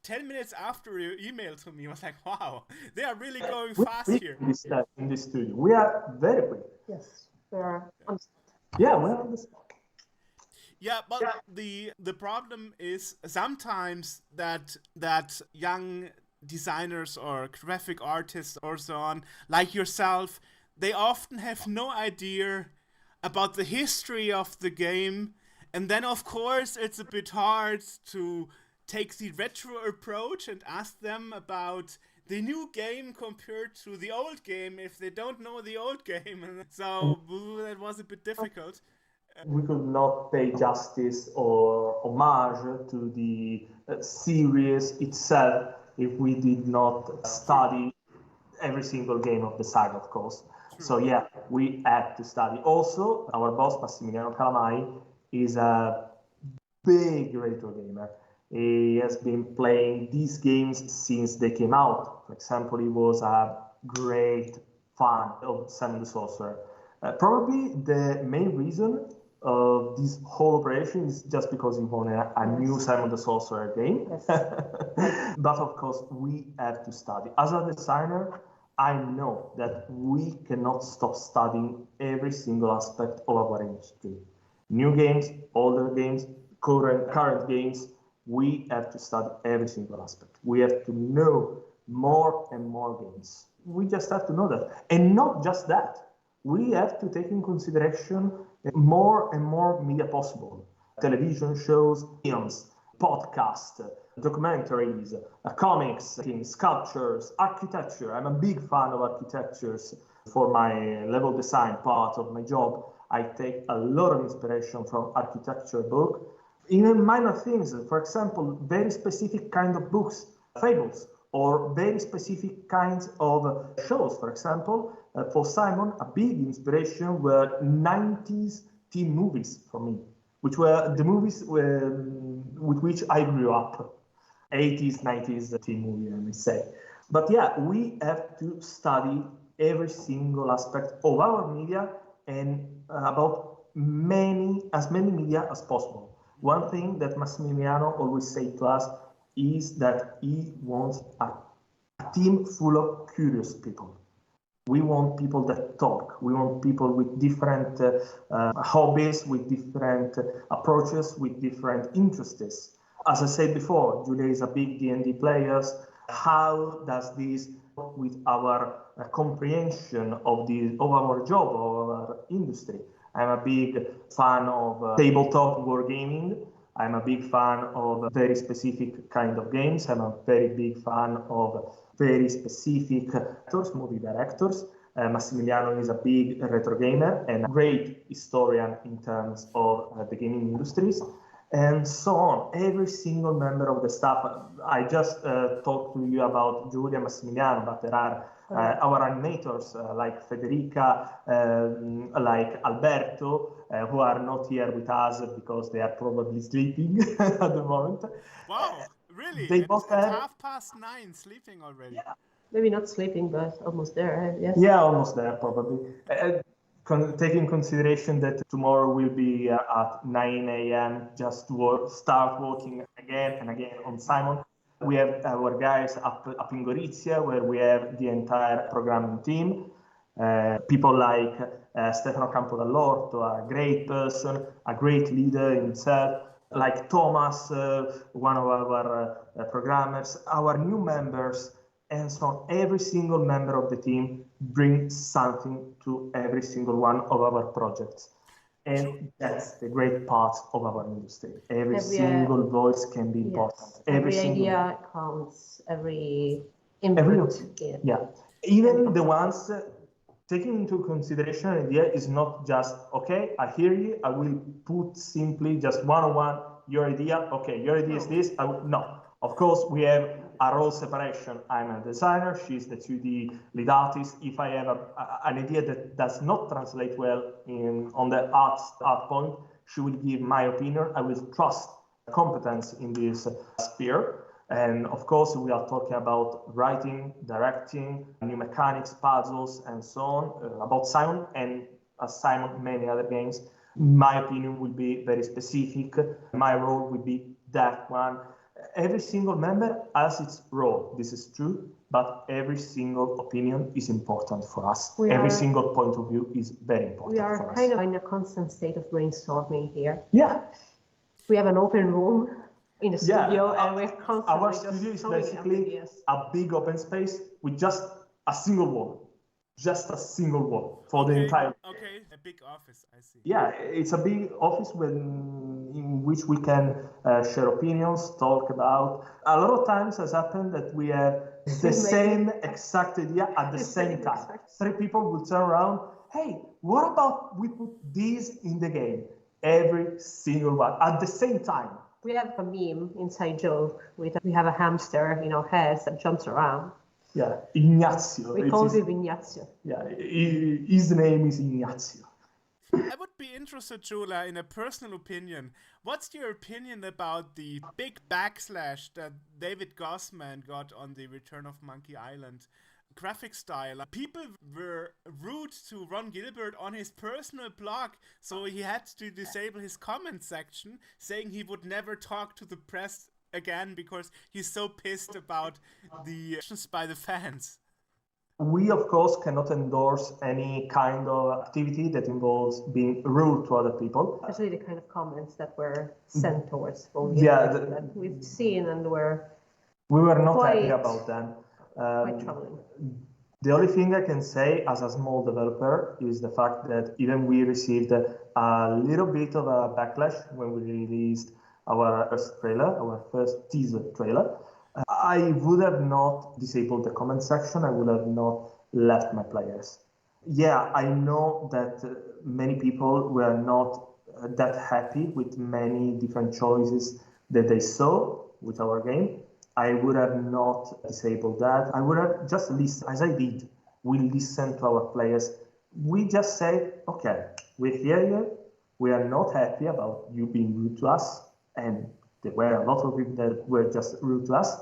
10 minutes after you emailed to me, I was like, wow, they are really going fast here. In this studio, we are very quick. Yes. We're on the spot. Yeah, we're on the spot. Yeah, but the problem is sometimes that young designers or graphic artists or so on, like yourself, they often have no idea about the history of the game, and then of course it's a bit hard to take the retro approach and ask them about the new game compared to the old game if they don't know the old game. So that was a bit difficult. We could not pay justice or homage to the series itself if we did not study every single game of the saga, of course. True. So yeah, we had to study. Also, our boss, Massimiliano Calamai, is a big retro gamer. He has been playing these games since they came out. For example, he was a great fan of Simon The Sorcerer. Probably the main reason of this whole operation is just because he wanted a new Simon The Sorcerer game. Yes. But of course, we have to study. As a designer, I know that we cannot stop studying every single aspect of our industry. New games, older games, current games. We have to study every single aspect. We have to know more and more games. We just have to know that. And not just that. We have to take in consideration more and more media possible. Television shows, films, podcasts, documentaries, comics, sculptures, architecture. I'm a big fan of architectures. For my level design part of my job, I take a lot of inspiration from architecture book, even minor things. For example, very specific kind of books, fables, or very specific kinds of shows. For example, for Simon, a big inspiration were 90s teen movies for me, which were the movies with which I grew up. 80s, 90s teen movie, I may say. But yeah, we have to study every single aspect of our media and about as many media as possible. One thing that Massimiliano always say to us is that he wants a team full of curious people. We want people that talk. We want people with different hobbies, with different approaches, with different interests. As I said before, Giulia is a big D&D player. How does this work with our comprehension of our job, of our industry? I'm a big fan of tabletop wargaming. I'm a big fan of very specific kind of games. I'm a very big fan of very specific actors, movie directors. Massimiliano is a big retro gamer and a great historian in terms of the gaming industries. And so on. Every single member of the staff. I just talked to you about Giulia, Massimiliano, but there are our animators like Federica, like Alberto, who are not here with us because they are probably sleeping at the moment. Wow, really? They both have 9:30 sleeping already. Yeah. Maybe not sleeping, but almost there. Yes. Yeah, almost there probably. Taking consideration that tomorrow will be at 9 a.m. just to start working again and again on Simon. We have our guys up in Gorizia, where we have the entire programming team. People like Stefano Campodall'Orto, a great person, a great leader himself, like Thomas, one of our programmers, our new members, and so on. Every single member of the team brings something to every single one of our projects. And that's the great part of our industry. Every single voice can be important. Every idea counts, every input. Yeah. Even the ones taking into consideration an idea is not just, okay, I hear you, I will put simply just one-on-one your idea. Okay, your idea is this. No. Of course, we have a role separation. I'm a designer, she's the 2D lead artist. If I have an idea that does not translate well on the art point, she will give my opinion. I will trust competence in this sphere. And of course, we are talking about writing, directing, new mechanics, puzzles, and so on, about Simon, and as Simon, many other games. My opinion will be very specific. My role will be that one. Every single member has its role. This is true, but every single opinion is important for us. Every single point of view is very important for us. We are kind of in a constant state of brainstorming here. Yeah. We have an open room in the studio, and we're constantly our studio is basically a big open space with just a single wall. Just a single wall for the entire. Okay, a big office, I see. Yeah, it's a big office in which we can share opinions, talk about. A lot of times has happened that we have the same exact idea at the same time. Three people will turn around, hey, what about we put this in the game? Every single one at the same time. We have a meme, inside joke. We have a hamster in our heads that jumps around. Yeah, Ignazio. We call him Ignazio. Yeah, his name is Ignazio. I would be interested, Giulia, in a personal opinion. What's your opinion about the big backslash that David Gossman got on the Return of Monkey Island graphic style? People were rude to Ron Gilbert on his personal blog, so he had to disable his comment section, saying he would never talk to the press again because he's so pissed about the actions by the fans. We, of course, cannot endorse any kind of activity that involves being rude to other people. Especially the kind of comments that were sent towards Ron Gilbert that we've seen and we were not happy about them. Quite troubling. The only thing I can say as a small developer is the fact that even we received a little bit of a backlash when we released our first trailer, our first teaser trailer. I would have not disabled the comment section. I would have not left my players. Yeah, I know that many people were not that happy with many different choices that they saw with our game. I would have not disabled that. I would have just listened, as I did. We listened to our players. We just say, okay, we hear you. We are not happy about you being rude to us. And there were a lot of people that were just rude to us.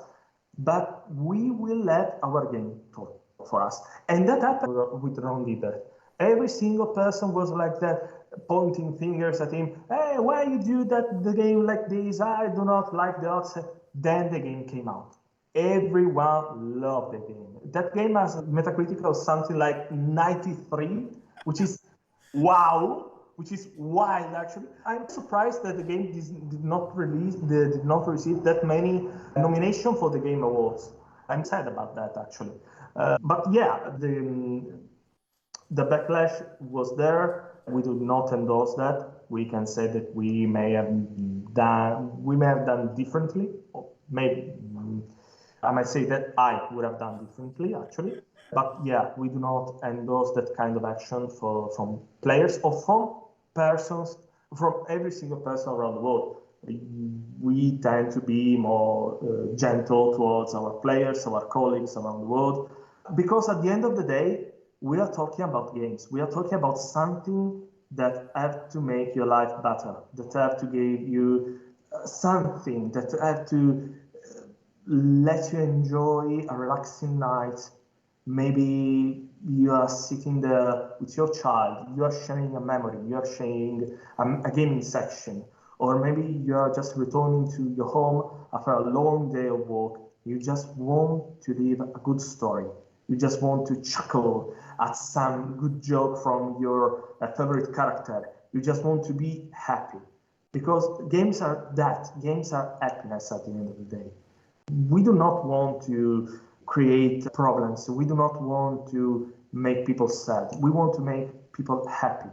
But we will let our game talk for us. And that happened with Ron Leader. Every single person was like that, pointing fingers at him. Hey, why you do that the game like this? I do not like the odds. Then the game came out. Everyone loved the game. That game has a Metacritic of something like 93, which is wow, which is wild actually. I'm surprised that the game did not receive that many nominations for the Game Awards. I'm sad about that actually. But yeah, the backlash was there. We do not endorse that. We can say that we may have done differently. Or maybe I might say that I would have done differently actually. But yeah, we do not endorse that kind of action from players or from persons, from every single person around the world. We tend to be more gentle towards our players, our colleagues around the world, because at the end of the day, we are talking about games. We are talking about something that have to make your life better, that have to give you something, that have to let you enjoy a relaxing night. Maybe you are sitting there with your child, you are sharing a memory, you are sharing a gaming section, or maybe you are just returning to your home after a long day of work. You just want to live a good story. You just want to chuckle at some good joke from your favorite character. You just want to be happy. Because games are that. Games are happiness at the end of the day. We do not want to create problems. We do not want to make people sad. We want to make people happy.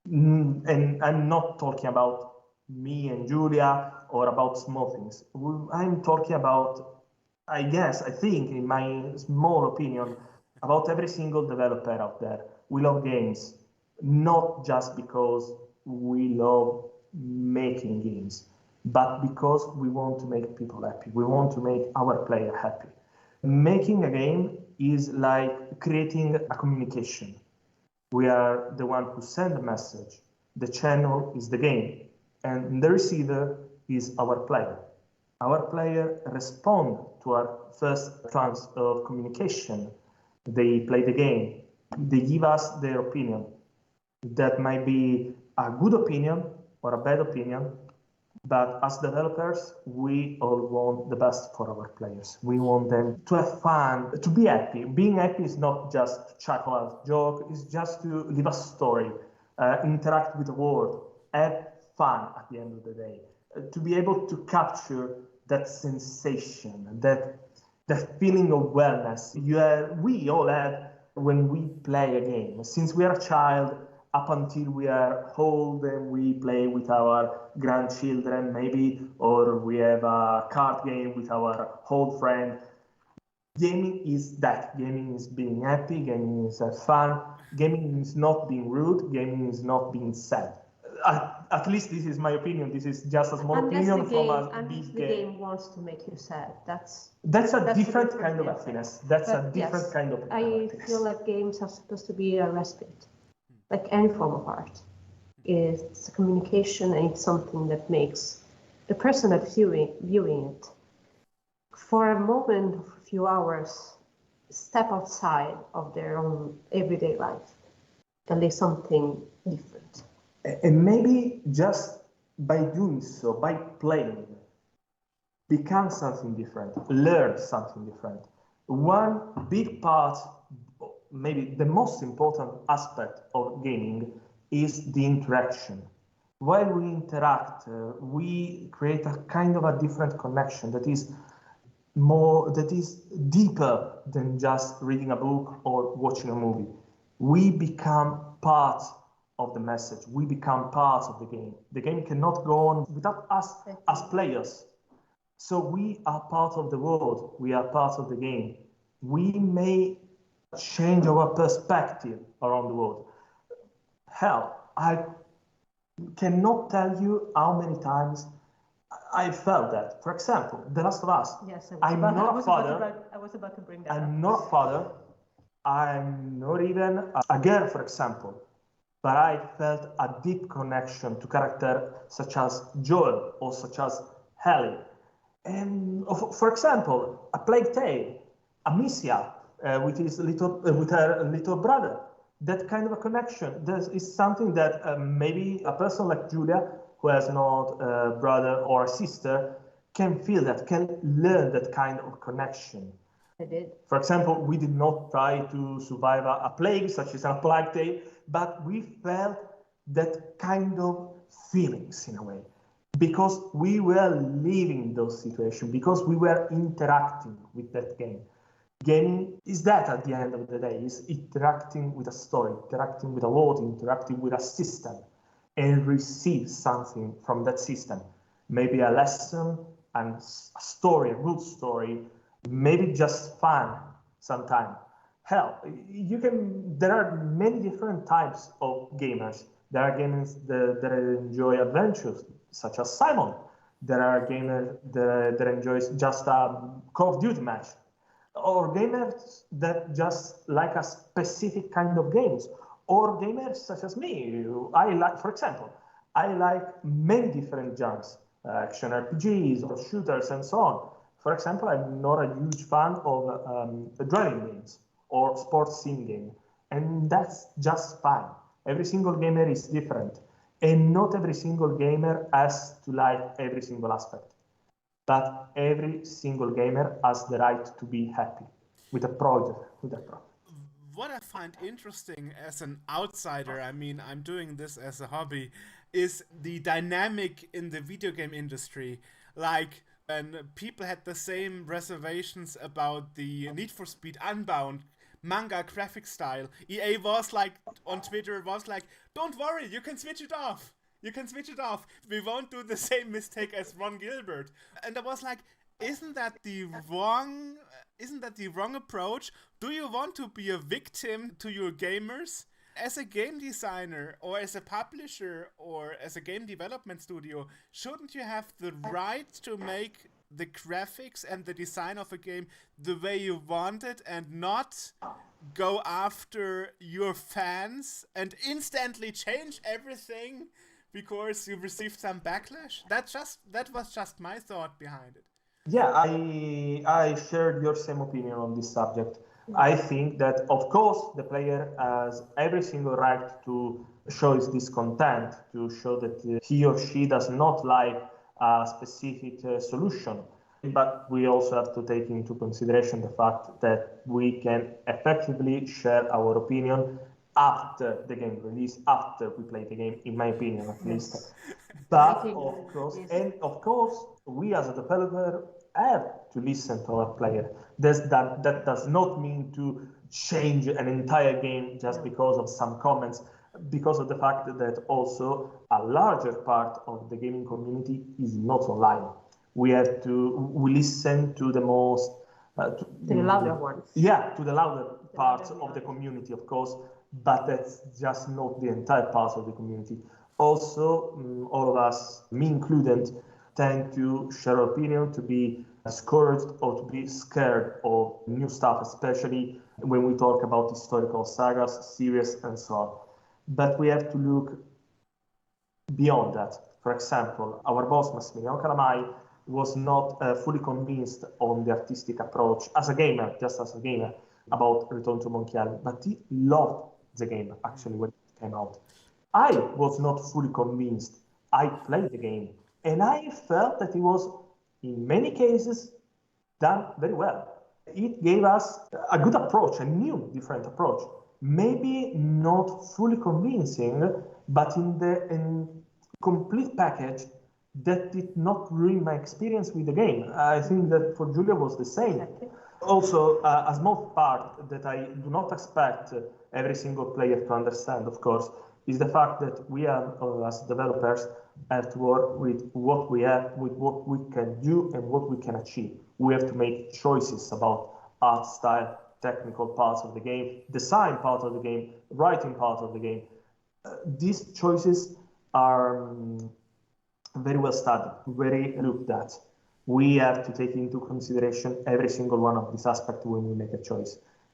And I'm not talking about me and Giulia or about small things. I'm talking about, I think, in my small opinion, about every single developer out there. We love games, not just because we love making games, but because we want to make people happy. We want to make our player happy. Making a game is like creating a communication. We are the one who send the message. The channel is the game, and the receiver is our player. Our player respond to our first trance of communication. They play the game. They give us their opinion. That might be a good opinion or a bad opinion, but as developers, we all want the best for our players. We want them to have fun, to be happy. Being happy is not just to chuckle at joke, it's just to live a story, interact with the world, have fun at the end of the day. To be able to capture that sensation, that feeling of wellness we all have when we play a game. Since we are a child, up until we are old and we play with our grandchildren maybe, or we have a card game with our old friend. Gaming is that. Gaming is being happy, gaming is fun, gaming is not being rude, gaming is not being sad. At least this is my opinion. This is just a small opinion from a big game. Game wants to make you sad. That's a different kind of happiness. That's a different kind of happiness. I feel like games are supposed to be a respite, like any form of art. It's a communication, and it's something that makes the person that's viewing it, for a moment, for a few hours, step outside of their own everyday life and live something different. And maybe just by doing so, by playing, become something different, learn something different. One big part, maybe the most important aspect of gaming, is the interaction. While we interact, we create a kind of a different connection that is deeper than just reading a book or watching a movie. We become part of the message. We become part of the game. The game cannot go on without us as players. So we are part of the world. We are part of the game. We may change our perspective around the world. Hell, I cannot tell you how many times I felt that. For example, The Last of Us. Yes, I was about to bring that up. I'm not a father. I'm not even a girl, for example. But I felt a deep connection to characters such as Joel or such as Ellie. And for example, A Plague Tale, Amicia, with her little brother. That kind of a connection. This is something that maybe a person like Giulia, who has not a brother or a sister, can feel that, can learn that kind of connection. I did. For example, we did not try to survive a plague such as a plague tale, but we felt that kind of feelings in a way because we were living those situations, because we were interacting with that game. Gaming is that at the end of the day, is interacting with a story, interacting with a world, interacting with a system, and receive something from that system. Maybe a lesson and a story, a good story, maybe just fun sometimes. Hell, there are many different types of gamers. There are gamers that enjoy adventures, such as Simon. There are gamers that enjoy just a Call of Duty match. Or gamers that just like a specific kind of games. Or gamers such as me. For example, I like many different genres, action RPGs or shooters and so on. For example, I'm not a huge fan of driving games or sports sim game, and that's just fine. Every single gamer is different, and not every single gamer has to like every single aspect. But every single gamer has the right to be happy with a project. What I find interesting as an outsider, I mean, I'm doing this as a hobby, is the dynamic in the video game industry. Like, and people had the same reservations about the Need for Speed Unbound manga graphic style. EA was like, on Twitter, was like, don't worry, you can switch it off. You can switch it off. We won't do the same mistake as Ron Gilbert. And I was like, isn't that the wrong approach? Do you want to be a victim to your gamers? As a game designer or as a publisher or as a game development studio, shouldn't you have the right to make the graphics and the design of a game the way you want it and not go after your fans and instantly change everything because you received some backlash? That was just my thought behind it. Yeah, I shared your same opinion on this subject. I think that, of course, the player has every single right to show his discontent, to show that he or she does not like a specific solution. But we also have to take into consideration the fact that we can effectively share our opinion after the game release, after we play the game, in my opinion, at least. But of course, we as a developer have to listen to our player. That does not mean to change an entire game just because of some comments, because of the fact that also a larger part of the gaming community is not online. We listen to the most the louder ones. Yeah, to the louder parts of the community, of course, but that's just not the entire part of the community. Also, all of us, me included, tend to share our opinion, to be discouraged or to be scared of new stuff, especially when we talk about historical sagas, series, and so on. But we have to look beyond that. For example, our boss, Massimiliano Calamai, was not fully convinced on the artistic approach as a gamer, just as a gamer, about Return to Monkey Island, but he loved the game, actually, when it came out. I was not fully convinced. I played the game, and I felt that it was, in many cases, done very well. It gave us a good approach, a new, different approach. Maybe not fully convincing, but in complete package that did not ruin my experience with the game. I think that for Giulia was the same. Exactly. Also, a small part that I do not expect every single player to understand, of course, is the fact that we have, as developers, have to work with what we have, with what we can do and what we can achieve. We have to make choices about art style, technical parts of the game, design part of the game, writing part of the game. These choices are very well studied, very looked at. We have to take into consideration every single one of these aspects when we make a choice.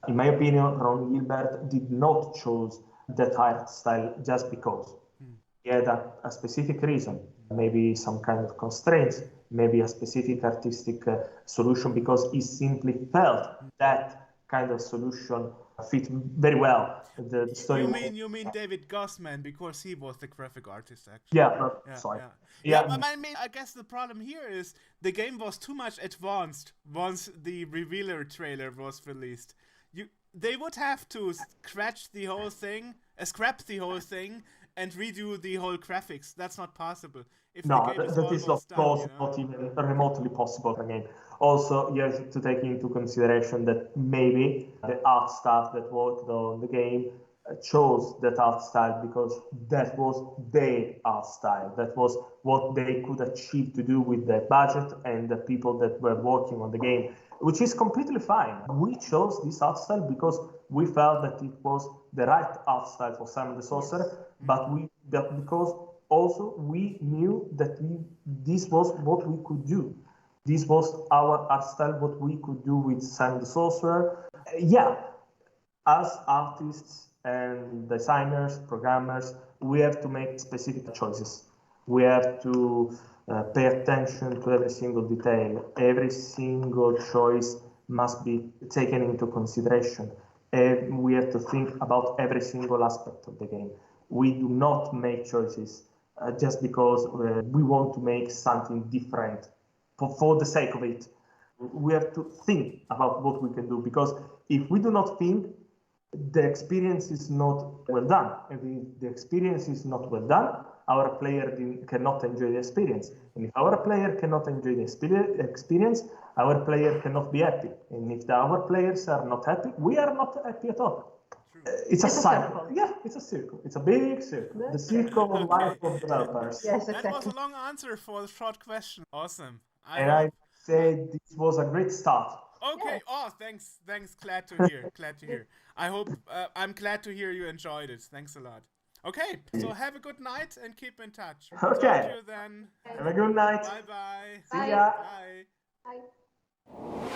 In my opinion, Ron Gilbert did not choose that art style just because. He had a specific reason, maybe some kind of constraints, maybe a specific artistic solution, because he simply felt that kind of solution fit very well the story. You mean David Gossman, because he was the graphic artist, actually. Sorry. I guess the problem here is the game was too much advanced once the revealer trailer was released. They would have to scrap the whole thing, and redo the whole graphics. That's not possible. That is of course not even remotely possible again. Also, you have to take into consideration that maybe the art staff that worked on the game chose that art style because that was their art style. That was what they could achieve to do with their budget and the people that were working on the game, which is completely fine. We chose this art style because we felt that it was the right art style for Simon the Sorcerer, but because also we knew that this was what we could do. This was our art style, what we could do with Simon the Sorcerer. As artists and designers, programmers, we have to make specific choices. We have to pay attention to every single detail. Every single choice must be taken into consideration. And we have to think about every single aspect of the game. We do not make choices just because we want to make something different for the sake of it. We have to think about what we can do, because if we do not think, the experience is not well done. If the experience is not well done, our player cannot enjoy the experience. And if our player cannot enjoy the experience, our player cannot be happy. And if our players are not happy, we are not happy at all. It's a cycle. Yeah, it's a circle. It's a big circle. The circle of life of developers. Yes, exactly. That was a long answer for a short question. Awesome. I say this was a great start. Okay. Yes. Oh, thanks. Glad to hear. I'm glad to hear you enjoyed it. Thanks a lot. Okay. So have a good night and keep in touch. Okay. Talk to you then. Have a good night. Bye-bye. See ya. Bye. Bye.